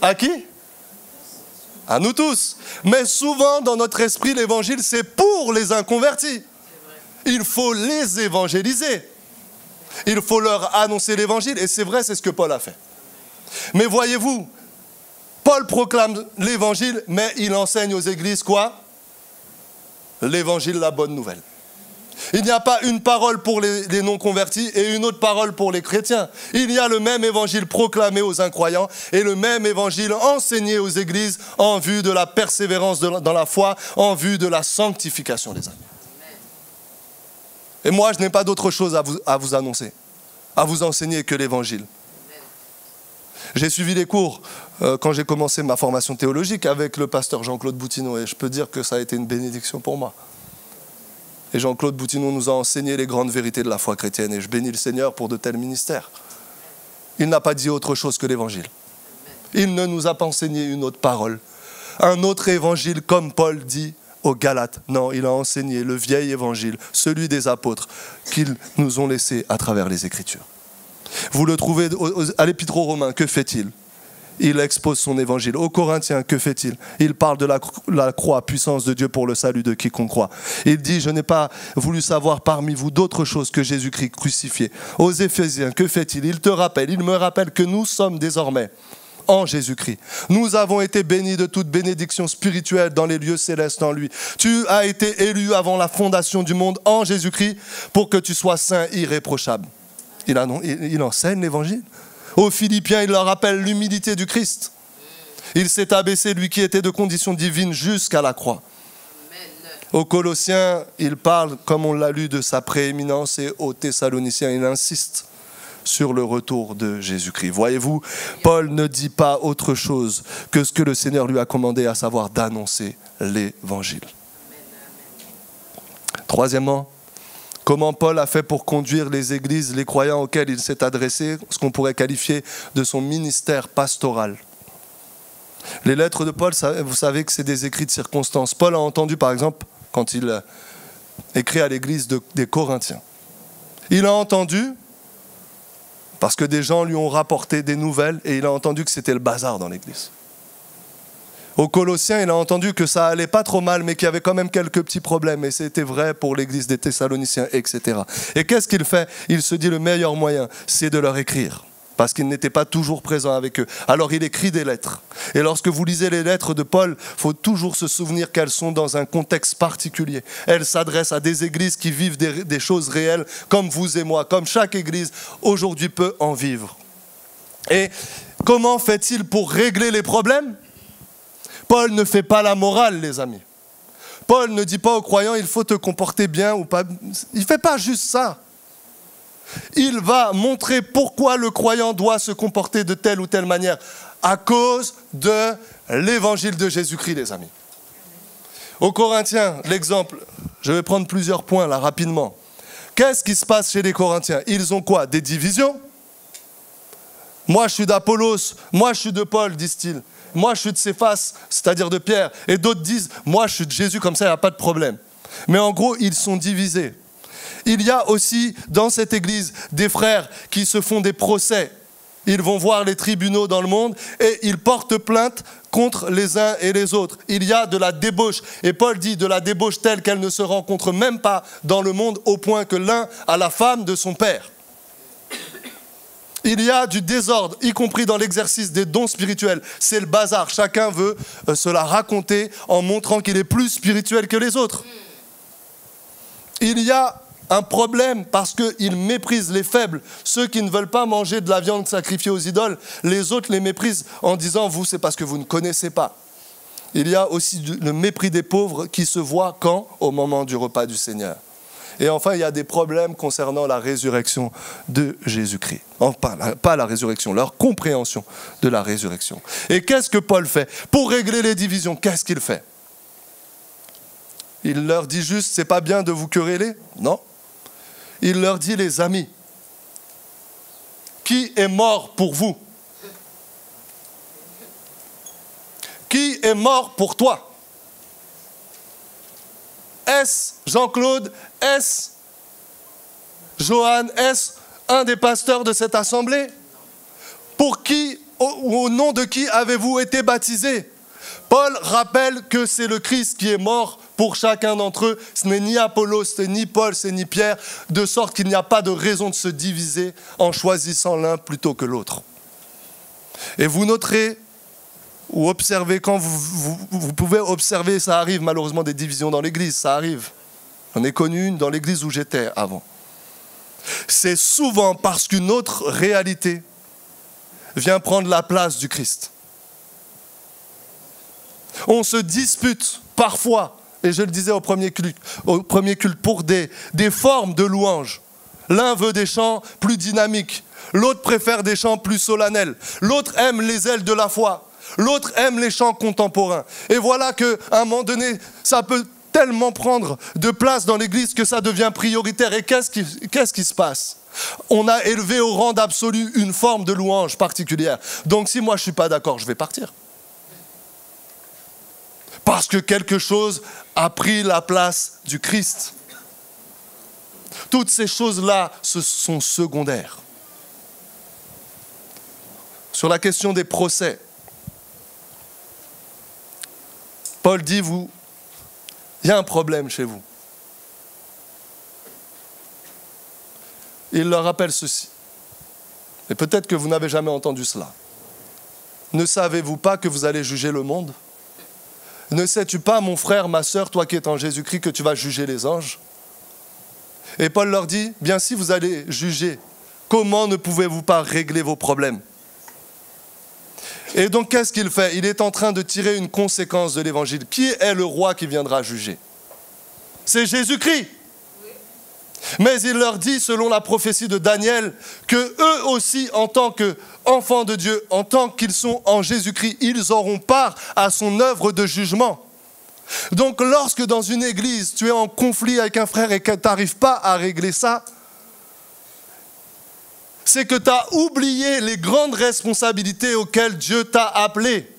À qui? À nous tous. Mais souvent, dans notre esprit, l'évangile, c'est pour les inconvertis. Il faut les évangéliser. Il faut leur annoncer l'évangile. Et c'est vrai, c'est ce que Paul a fait. Mais voyez-vous, Paul proclame l'évangile, mais il enseigne aux églises quoi? L'évangile, la bonne nouvelle. Il n'y a pas une parole pour les non-convertis et une autre parole pour les chrétiens. Il y a le même évangile proclamé aux incroyants et le même évangile enseigné aux églises en vue de la persévérance dans la foi, en vue de la sanctification des âmes. Et moi, je n'ai pas d'autre chose à vous annoncer, à vous enseigner que l'évangile. J'ai suivi les cours quand j'ai commencé ma formation théologique avec le pasteur Jean-Claude Boutineau et je peux dire que ça a été une bénédiction pour moi. Et Jean-Claude Boutineau nous a enseigné les grandes vérités de la foi chrétienne. Et je bénis le Seigneur pour de tels ministères. Il n'a pas dit autre chose que l'évangile. Il ne nous a pas enseigné une autre parole. Un autre évangile, comme Paul dit aux Galates. Non, il a enseigné le vieil évangile, celui des apôtres, qu'ils nous ont laissé à travers les Écritures. Vous le trouvez à l'Épître aux Romains, que fait-il ? Il expose son évangile. Aux Corinthiens, que fait-il? Il parle de la croix, puissance de Dieu pour le salut de quiconque croit. Il dit, je n'ai pas voulu savoir parmi vous d'autre chose que Jésus-Christ crucifié. Aux Éphésiens, que fait-il? Il me rappelle que nous sommes désormais en Jésus-Christ. Nous avons été bénis de toute bénédiction spirituelle dans les lieux célestes en lui. Tu as été élu avant la fondation du monde en Jésus-Christ pour que tu sois saint, irréprochable. Il enseigne l'évangile. Aux Philippiens, il leur rappelle l'humilité du Christ. Il s'est abaissé, lui qui était de condition divine, jusqu'à la croix. Amen. Aux Colossiens, il parle, comme on l'a lu, de sa prééminence, et aux Thessaloniciens, il insiste sur le retour de Jésus-Christ. Voyez-vous, Paul ne dit pas autre chose que ce que le Seigneur lui a commandé, à savoir d'annoncer l'Évangile. Troisièmement, comment Paul a fait pour conduire les églises, les croyants auxquels il s'est adressé, ce qu'on pourrait qualifier de son ministère pastoral. Les lettres de Paul, vous savez que c'est des écrits de circonstances. Paul a entendu, par exemple, quand il écrit à l'église des Corinthiens, il a entendu, parce que des gens lui ont rapporté des nouvelles, et il a entendu que c'était le bazar dans l'église. Aux Colossiens, il a entendu que ça allait pas trop mal, mais qu'il y avait quand même quelques petits problèmes, et c'était vrai pour l'église des Thessaloniciens, etc. Et qu'est-ce qu'il fait? Il se dit le meilleur moyen, c'est de leur écrire, parce qu'il n'était pas toujours présent avec eux. Alors il écrit des lettres. Et lorsque vous lisez les lettres de Paul, il faut toujours se souvenir qu'elles sont dans un contexte particulier. Elles s'adressent à des églises qui vivent des choses réelles, comme vous et moi, comme chaque église aujourd'hui peut en vivre. Et comment fait-il pour régler les problèmes? Paul ne fait pas la morale, les amis. Paul ne dit pas aux croyants, il faut te comporter bien ou pas. Il ne fait pas juste ça. Il va montrer pourquoi le croyant doit se comporter de telle ou telle manière. À cause de l'évangile de Jésus-Christ, les amis. Aux Corinthiens, l'exemple, je vais prendre plusieurs points là rapidement. Qu'est-ce qui se passe chez les Corinthiens? Ils ont quoi? Des divisions? Moi je suis d'Apollos, moi je suis de Paul, disent-ils. Moi je suis de Céphas, c'est-à-dire de Pierre. Et d'autres disent, moi je suis de Jésus, comme ça il n'y a pas de problème. Mais en gros, ils sont divisés. Il y a aussi dans cette église des frères qui se font des procès. Ils vont voir les tribunaux dans le monde et ils portent plainte contre les uns et les autres. Il y a de la débauche. Et Paul dit de la débauche telle qu'elle ne se rencontre même pas dans le monde, au point que l'un a la femme de son père. Il y a du désordre, y compris dans l'exercice des dons spirituels. C'est le bazar. Chacun veut se la raconter en montrant qu'il est plus spirituel que les autres. Il y a un problème parce qu'ils méprisent les faibles. Ceux qui ne veulent pas manger de la viande sacrifiée aux idoles, les autres les méprisent en disant « vous, c'est parce que vous ne connaissez pas ». Il y a aussi le mépris des pauvres qui se voit quand? Au moment du repas du Seigneur. Et enfin, il y a des problèmes concernant la résurrection de Jésus-Christ. Enfin, pas la résurrection, leur compréhension de la résurrection. Et qu'est-ce que Paul fait? Pour régler les divisions, qu'est-ce qu'il fait? Il leur dit juste, c'est pas bien de vous quereller? Non. Il leur dit, les amis, qui est mort pour vous? Qui est mort pour toi? Est-ce Jean-Claude? Est-ce Johan? Est-ce un des pasteurs de cette assemblée? Pour qui, au nom de qui avez-vous été baptisés? Paul rappelle que c'est le Christ qui est mort pour chacun d'entre eux. Ce n'est ni Apollos, c'est ni Paul, c'est ni Pierre, de sorte qu'il n'y a pas de raison de se diviser en choisissant l'un plutôt que l'autre. Et vous noterez, ou observez, quand vous pouvez observer, ça arrive malheureusement des divisions dans l'église, ça arrive. J'en ai connu une dans l'église où j'étais avant. C'est souvent parce qu'une autre réalité vient prendre la place du Christ. On se dispute parfois, et je le disais au premier culte, pour des formes de louange. L'un veut des chants plus dynamiques, l'autre préfère des chants plus solennels, l'autre aime les ailes de la foi, l'autre aime les chants contemporains. Et voilà qu'à un moment donné, ça peut tellement prendre de place dans l'église que ça devient prioritaire. Et qu'est-ce qui se passe? On a élevé au rang d'absolu une forme de louange particulière. Donc si moi je ne suis pas d'accord, je vais partir. Parce que quelque chose a pris la place du Christ. Toutes ces choses-là, ce sont secondaires. Sur la question des procès, Paul dit, il y a un problème chez vous. Il leur rappelle ceci. Et peut-être que vous n'avez jamais entendu cela. Ne savez-vous pas que vous allez juger le monde? Ne sais-tu pas, mon frère, ma sœur, toi qui es en Jésus-Christ, que tu vas juger les anges? Et Paul leur dit, bien si vous allez juger, comment ne pouvez-vous pas régler vos problèmes? Et donc qu'est-ce qu'il fait? Il est en train de tirer une conséquence de l'évangile. Qui est le roi qui viendra juger? c'est Jésus-Christ. Mais il leur dit, selon la prophétie de Daniel, que eux aussi, en tant qu'enfants de Dieu, en tant qu'ils sont en Jésus-Christ, ils auront part à son œuvre de jugement. Donc lorsque dans une église, tu es en conflit avec un frère et que tu n'arrives pas à régler ça, c'est que tu as oublié les grandes responsabilités auxquelles Dieu t'a appelé.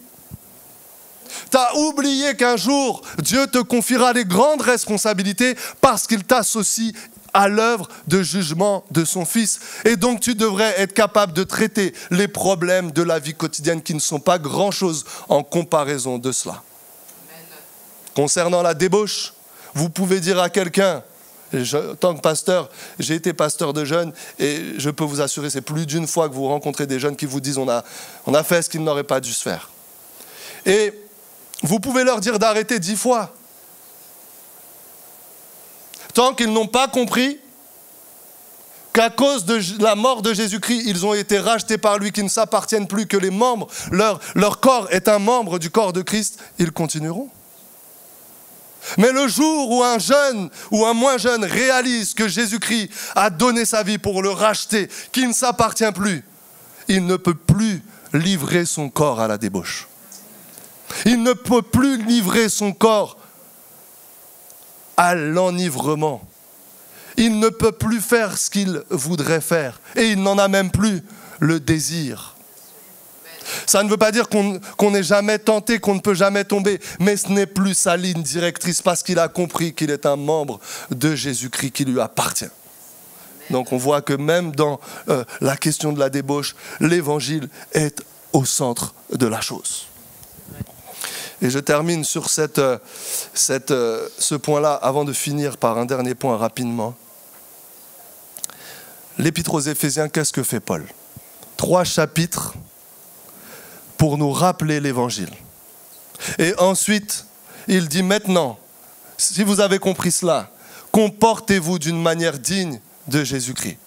Tu as oublié qu'un jour, Dieu te confiera les grandes responsabilités parce qu'il t'associe à l'œuvre de jugement de son Fils. Et donc tu devrais être capable de traiter les problèmes de la vie quotidienne qui ne sont pas grand-chose en comparaison de cela. Amen. Concernant la débauche, vous pouvez dire à quelqu'un, en tant que pasteur, j'ai été pasteur de jeunes et je peux vous assurer, c'est plus d'une fois que vous rencontrez des jeunes qui vous disent on a fait ce qu'ils n'auraient pas dû se faire. Et vous pouvez leur dire d'arrêter 10 fois. Tant qu'ils n'ont pas compris qu'à cause de la mort de Jésus-Christ, ils ont été rachetés par lui, qu'ils ne s'appartiennent plus, que les membres, leur corps est un membre du corps de Christ, ils continueront. Mais le jour où un jeune ou un moins jeune réalise que Jésus-Christ a donné sa vie pour le racheter, qu'il ne s'appartient plus, il ne peut plus livrer son corps à la débauche. Il ne peut plus livrer son corps à l'enivrement. Il ne peut plus faire ce qu'il voudrait faire. Et il n'en a même plus le désir. Ça ne veut pas dire qu'on n'est jamais tenté, qu'on ne peut jamais tomber. Mais ce n'est plus sa ligne directrice parce qu'il a compris qu'il est un membre de Jésus-Christ qui lui appartient. Donc on voit que même dans la question de la débauche, l'évangile est au centre de la chose. Et je termine sur ce point-là avant de finir par un dernier point rapidement. L'Épître aux Éphésiens, qu'est-ce que fait Paul? 3 chapitres pour nous rappeler l'Évangile. Et ensuite, il dit maintenant, si vous avez compris cela, comportez-vous d'une manière digne de Jésus-Christ.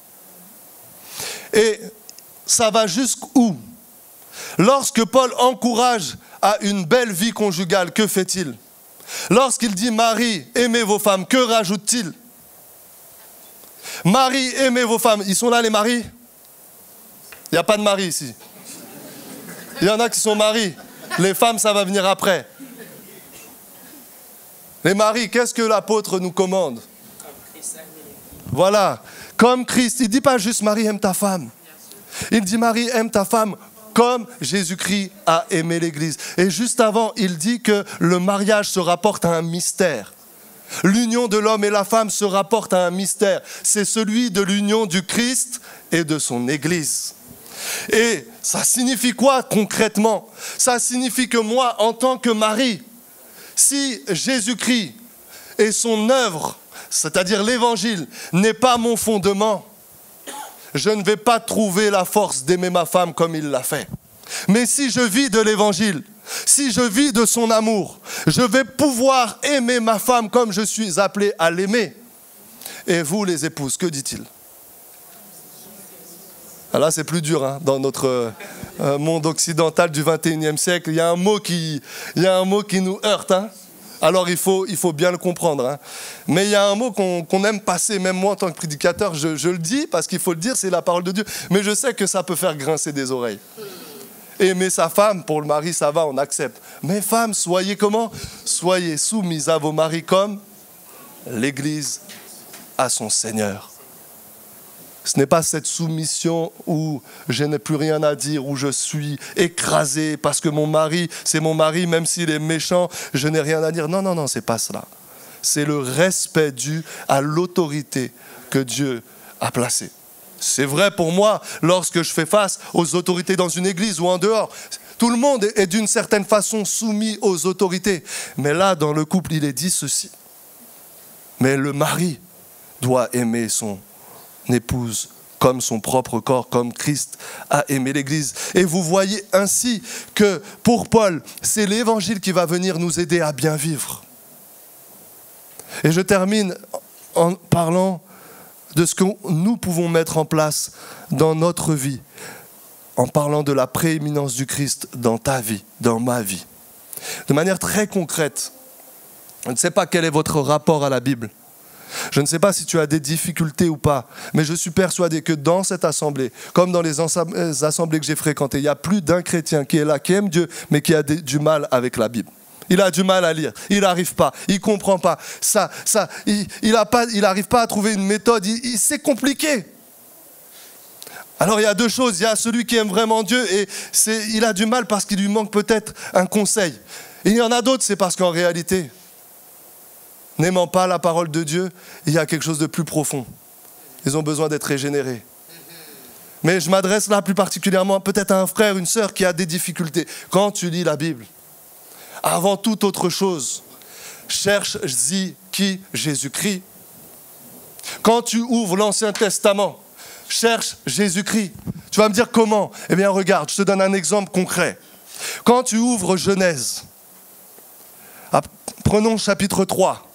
Et ça va jusqu'où? Lorsque Paul encourage à une belle vie conjugale, que fait-il? Lorsqu'il dit « Marie, aimez vos femmes », que rajoute-t-il? « Marie, aimez vos femmes ». Ils sont là les maris? Il n'y a pas de mari ici. Il y en a qui sont maris. Les femmes, ça va venir après. Les maris, qu'est-ce que l'apôtre nous commande? Voilà, comme Christ. Il ne dit pas juste « Marie, aime ta femme ». Il dit « Marie, aime ta femme ». Comme Jésus-Christ a aimé l'Église. Et juste avant, il dit que le mariage se rapporte à un mystère. L'union de l'homme et la femme se rapporte à un mystère. C'est celui de l'union du Christ et de son Église. Et ça signifie quoi concrètement? Ça signifie que moi, en tant que mari, si Jésus-Christ et son œuvre, c'est-à-dire l'Évangile, n'est pas mon fondement, je ne vais pas trouver la force d'aimer ma femme comme il l'a fait. Mais si je vis de l'Évangile, si je vis de son amour, je vais pouvoir aimer ma femme comme je suis appelé à l'aimer. Et vous, les épouses, que dit-il? Là, c'est plus dur, hein, dans notre monde occidental du 21e siècle. Il y a un mot qui nous heurte, hein. Alors il faut bien le comprendre. Hein. Mais il y a un mot qu'on aime passer, même moi en tant que prédicateur, je le dis parce qu'il faut le dire, c'est la parole de Dieu. Mais je sais que ça peut faire grincer des oreilles. Aimer sa femme, pour le mari, ça va, on accepte. Mais femmes, soyez comment? Soyez soumises à vos maris comme l'Église à son Seigneur. Ce n'est pas cette soumission où je n'ai plus rien à dire, où je suis écrasé parce que mon mari, c'est mon mari, même s'il est méchant, je n'ai rien à dire. Non, non, non, c'est pas cela. C'est le respect dû à l'autorité que Dieu a placée. C'est vrai pour moi lorsque je fais face aux autorités dans une église ou en dehors. Tout le monde est d'une certaine façon soumis aux autorités. Mais là, dans le couple, il est dit ceci. Mais le mari doit aimer son épouse comme son propre corps, comme Christ a aimé l'Église. Et vous voyez ainsi que pour Paul, c'est l'Évangile qui va venir nous aider à bien vivre. Et je termine en parlant de ce que nous pouvons mettre en place dans notre vie, en parlant de la prééminence du Christ dans ta vie, dans ma vie. De manière très concrète, Je ne sais pas quel est votre rapport à la Bible. Je ne sais pas si tu as des difficultés ou pas, mais je suis persuadé que dans cette assemblée, comme dans les assemblées que j'ai fréquentées, il y a plus d'un chrétien qui est là, qui aime Dieu, mais qui a du mal avec la Bible. Il a du mal à lire, il n'arrive pas, il ne comprend pas. Il n'arrive pas à trouver une méthode, c'est compliqué. Alors il y a deux choses, il y a celui qui aime vraiment Dieu et il a du mal parce qu'il lui manque peut-être un conseil. Et il y en a d'autres, c'est parce qu'en réalité, n'aimant pas la parole de Dieu, il y a quelque chose de plus profond. Ils ont besoin d'être régénérés. Mais je m'adresse là plus particulièrement peut-être à un frère, une sœur qui a des difficultés. Quand tu lis la Bible, avant toute autre chose, cherche-y qui Jésus-Christ. Quand tu ouvres l'Ancien Testament, cherche Jésus-Christ. Tu vas me dire comment? Eh bien regarde, je te donne un exemple concret. Quand tu ouvres Genèse, prenons chapitre 3,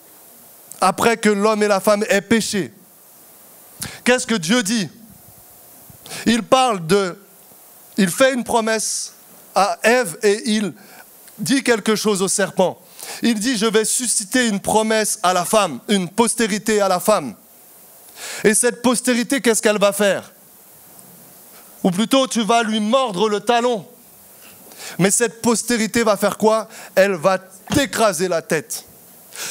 après que l'homme et la femme aient péché, qu'est-ce que Dieu dit? Il fait une promesse à Ève et il dit quelque chose au serpent. Il dit, je vais susciter une promesse à la femme, une postérité à la femme. Et cette postérité, qu'est-ce qu'elle va faire? Ou plutôt, tu vas lui mordre le talon. Mais cette postérité va faire quoi? Elle va t'écraser la tête.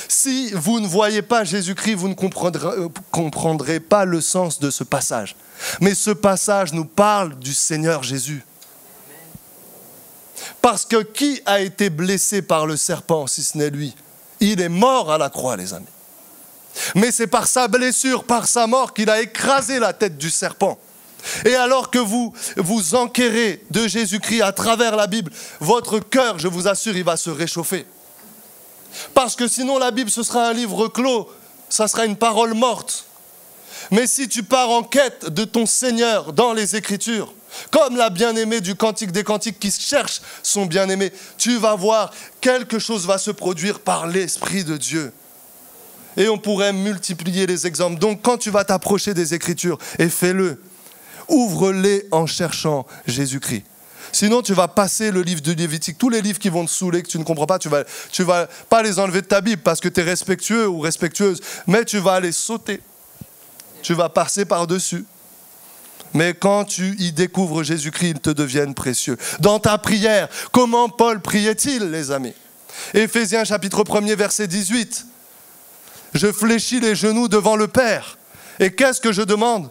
Si vous ne voyez pas Jésus-Christ, vous ne comprendrez pas le sens de ce passage. Mais ce passage nous parle du Seigneur Jésus. Parce que qui a été blessé par le serpent si ce n'est lui? Il est mort à la croix, les amis. Mais c'est par sa blessure, par sa mort, qu'il a écrasé la tête du serpent. Et alors que vous vous enquérez de Jésus-Christ à travers la Bible, votre cœur, je vous assure, il va se réchauffer. Parce que sinon la Bible, ce sera un livre clos, ça sera une parole morte. Mais si tu pars en quête de ton Seigneur dans les Écritures, comme la bien-aimée du Cantique des Cantiques qui cherche son bien-aimé, tu vas voir quelque chose va se produire par l'Esprit de Dieu. Et on pourrait multiplier les exemples. Donc quand tu vas t'approcher des Écritures, et fais-le, ouvre-les en cherchant Jésus-Christ. Sinon, tu vas passer le livre de Lévitique. Tous les livres qui vont te saouler, que tu ne comprends pas, tu vas pas les enlever de ta Bible parce que tu es respectueux ou respectueuse, mais tu vas les sauter. Tu vas passer par-dessus. Mais quand tu y découvres Jésus-Christ, ils te deviennent précieux. Dans ta prière, comment Paul priait-il, les amis? Éphésiens chapitre 1er, verset 18. Je fléchis les genoux devant le Père. Et qu'est-ce que je demande?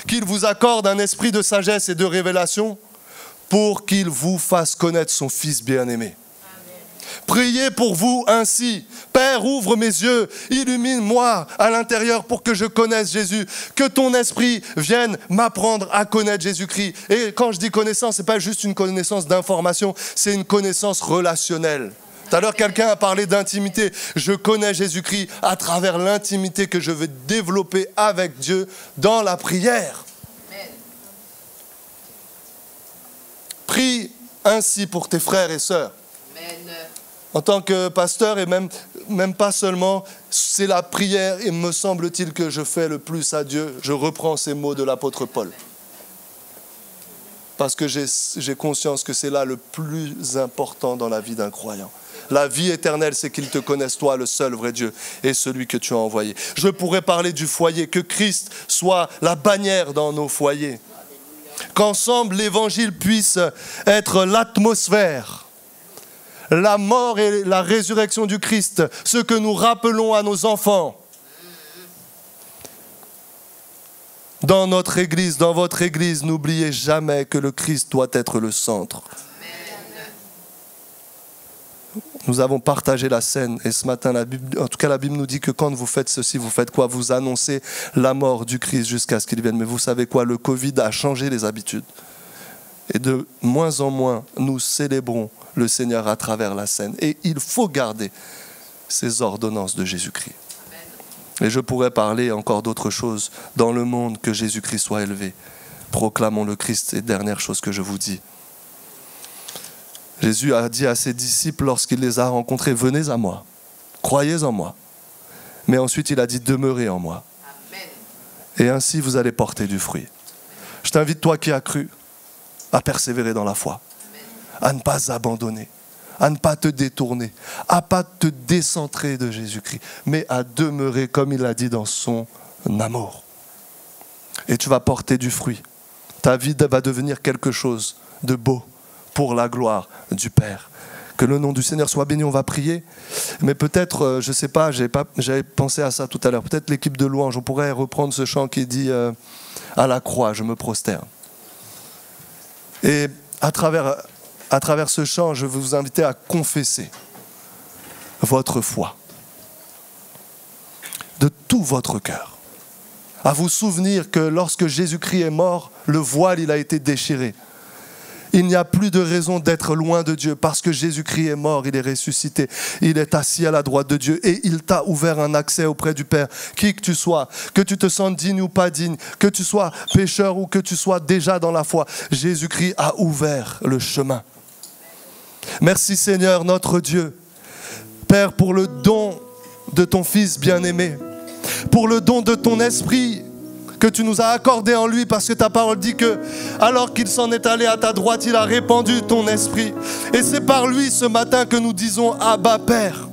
Qu'il vous accorde un esprit de sagesse et de révélation pour qu'il vous fasse connaître son Fils bien-aimé. Priez pour vous ainsi. Père, ouvre mes yeux, illumine-moi à l'intérieur pour que je connaisse Jésus. Que ton esprit vienne m'apprendre à connaître Jésus-Christ. Et quand je dis connaissance, ce n'est pas juste une connaissance d'information, c'est une connaissance relationnelle. Tout à l'heure, quelqu'un a parlé d'intimité. Je connais Jésus-Christ à travers l'intimité que je vais développer avec Dieu dans la prière. Prie ainsi pour tes frères et sœurs. Amen. En tant que pasteur, et même pas seulement, c'est la prière, et me semble-t-il que je fais le plus à Dieu. Je reprends ces mots de l'apôtre Paul. Parce que j'ai conscience que c'est là le plus important dans la vie d'un croyant. La vie éternelle, c'est qu'il te connaisse, toi, le seul vrai Dieu, et celui que tu as envoyé. Je pourrais parler du foyer, que Christ soit la bannière dans nos foyers. Qu'ensemble, l'évangile puisse être l'atmosphère, la mort et la résurrection du Christ, ce que nous rappelons à nos enfants. Dans notre Église, dans votre Église, n'oubliez jamais que le Christ doit être le centre. Nous avons partagé la scène et ce matin, la Bible nous dit que quand vous faites ceci, vous faites quoi? Vous annoncez la mort du Christ jusqu'à ce qu'il vienne. Mais vous savez quoi? Le Covid a changé les habitudes. Et de moins en moins, nous célébrons le Seigneur à travers la scène. Et il faut garder ces ordonnances de Jésus-Christ. Et je pourrais parler encore d'autres choses. Dans le monde, que Jésus-Christ soit élevé. Proclamons le Christ. Et dernière chose que je vous dis. Jésus a dit à ses disciples lorsqu'il les a rencontrés, venez à moi, croyez en moi. Mais ensuite il a dit, demeurez en moi. Amen. Et ainsi vous allez porter du fruit. Je t'invite, toi qui as cru, à persévérer dans la foi, Amen. À ne pas abandonner, à ne pas te détourner, à ne pas te décentrer de Jésus-Christ, mais à demeurer, comme il l'a dit, dans son amour. Et tu vas porter du fruit. Ta vie va devenir quelque chose de beau pour la gloire du Père. Que le nom du Seigneur soit béni, on va prier. Mais peut-être, je ne sais pas, j'avais pensé à ça tout à l'heure, peut-être l'équipe de louange, on pourrait reprendre ce chant qui dit à la croix, je me prosterne. Et à travers ce chant, je veux vous inviter à confesser votre foi de tout votre cœur. À vous souvenir que lorsque Jésus-Christ est mort, le voile il a été déchiré. Il n'y a plus de raison d'être loin de Dieu parce que Jésus-Christ est mort, il est ressuscité, il est assis à la droite de Dieu et il t'a ouvert un accès auprès du Père. Qui que tu sois, que tu te sentes digne ou pas digne, que tu sois pécheur ou que tu sois déjà dans la foi, Jésus-Christ a ouvert le chemin. Merci Seigneur notre Dieu, Père, pour le don de ton Fils bien-aimé, pour le don de ton Esprit que tu nous as accordé en lui, parce que ta parole dit que alors qu'il s'en est allé à ta droite, il a répandu ton esprit. Et c'est par lui ce matin que nous disons Abba Père.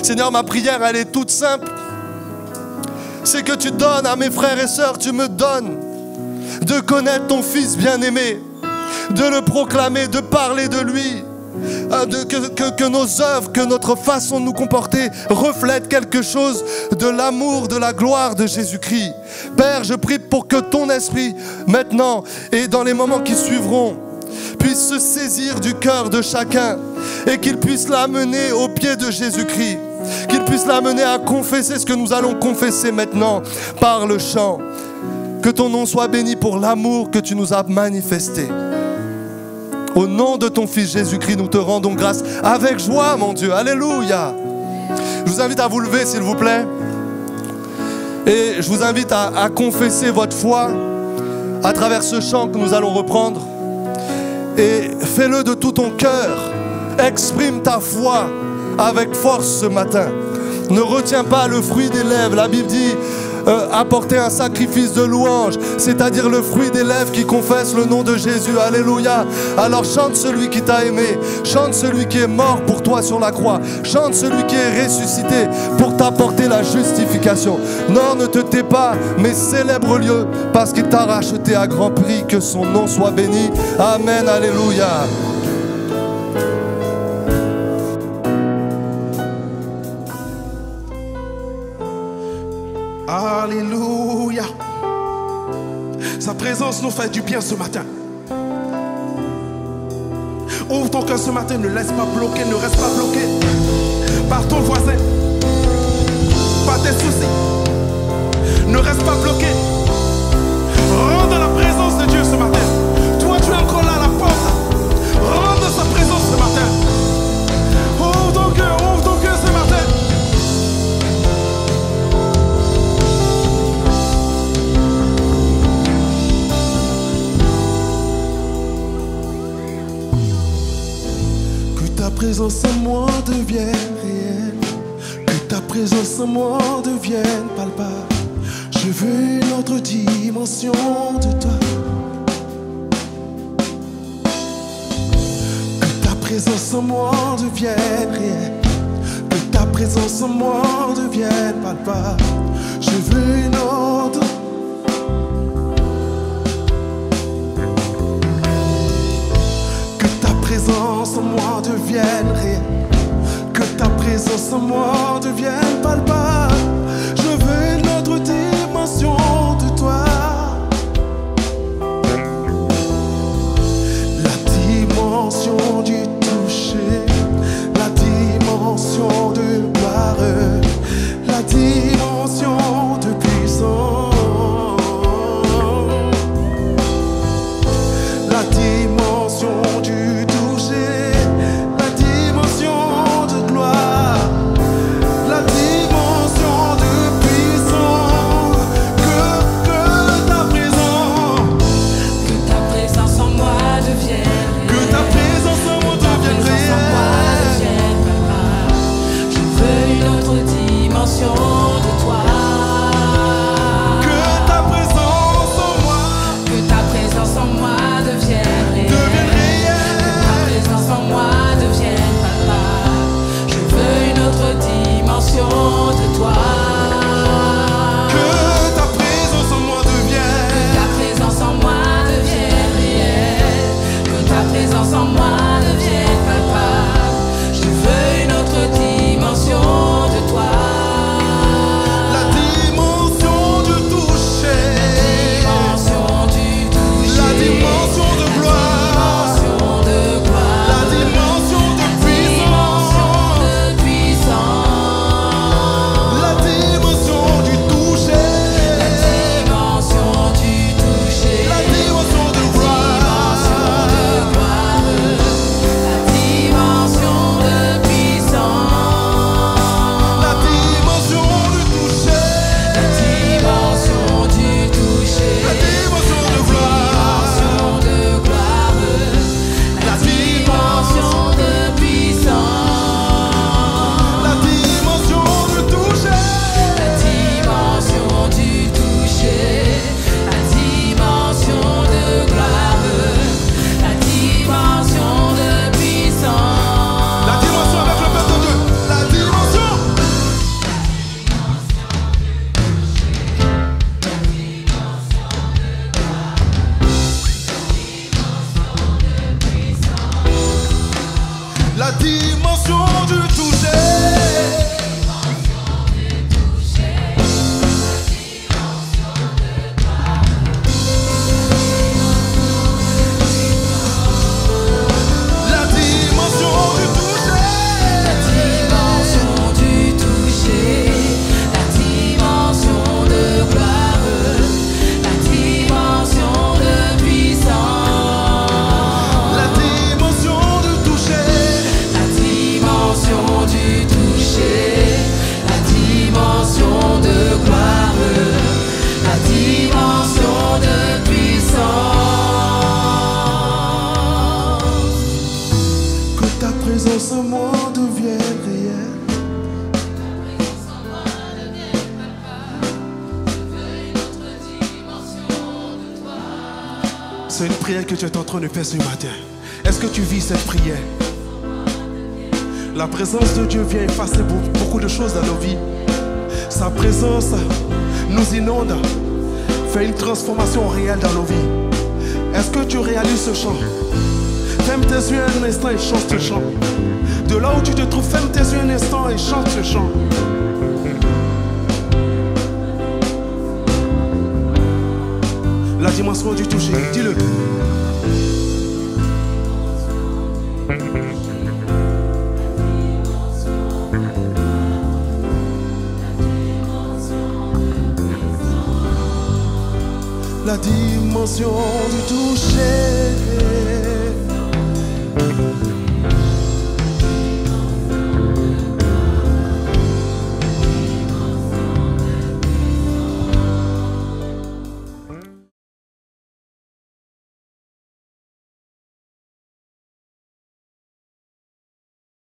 Seigneur, ma prière elle est toute simple. C'est que tu donnes à mes frères et sœurs, tu me donnes de connaître ton Fils bien-aimé, de le proclamer, de parler de lui. Que nos œuvres, que notre façon de nous comporter reflètent quelque chose de l'amour, de la gloire de Jésus-Christ. Père, je prie pour que ton esprit, maintenant et dans les moments qui suivront, puisse se saisir du cœur de chacun et qu'il puisse l'amener au pied de Jésus-Christ, qu'il puisse l'amener à confesser ce que nous allons confesser maintenant par le chant. Que ton nom soit béni pour l'amour que tu nous as manifesté. Au nom de ton Fils Jésus-Christ, nous te rendons grâce avec joie, mon Dieu. Alléluia. Je vous invite à vous lever, s'il vous plaît. Et je vous invite à confesser votre foi à travers ce chant que nous allons reprendre. Et fais-le de tout ton cœur. Exprime ta foi avec force ce matin. Ne retiens pas le fruit des lèvres. La Bible dit apporter un sacrifice de louange, c'est-à-dire le fruit des lèvres qui confesse le nom de Jésus. Alléluia. Alors chante celui qui t'a aimé, chante celui qui est mort pour toi sur la croix, chante celui qui est ressuscité pour t'apporter la justification. Non, ne te tais pas, mais célèbre-le parce qu'il t'a racheté à grand prix. Que son nom soit béni. Amen. Alléluia. Alléluia. Sa présence nous fait du bien ce matin. Ouvre ton cœur ce matin, ne laisse pas bloquer, ne reste pas bloqué par ton voisin, par tes soucis. Ne reste pas bloqué. Rentre dans la présence de Dieu ce matin. Toi, tu es encore là à la porte. Rentre dans sa présence ce matin. Ouvre ton cœur ce matin. Que ta présence en moi devienne réelle, que ta présence en moi devienne palpable. Je veux une autre dimension de toi. Que ta présence en moi devienne réelle, que ta présence en moi devienne palpable. Je veux une autre. Que ta présence en moi devienne réelle, que ta présence en moi devienne palpable. Je veux une autre dimension de toi. La dimension du toucher, la dimension de gloire, la dimension de puissance, la dimension du toucher, la dimension de gloire, la dimension C'est une prière que tu es en train de faire ce matin. Est-ce que tu vis cette prière? La présence de Dieu vient effacer beaucoup de choses dans nos vies. Sa présence nous inonde, fait une transformation réelle dans nos vies. Est-ce que tu réalises ce chant? Ferme tes yeux un instant et chante ce chant. De là où tu te trouves, ferme tes yeux un instant et chante ce chant. La dimension du toucher, dis-le. La dimension du toucher.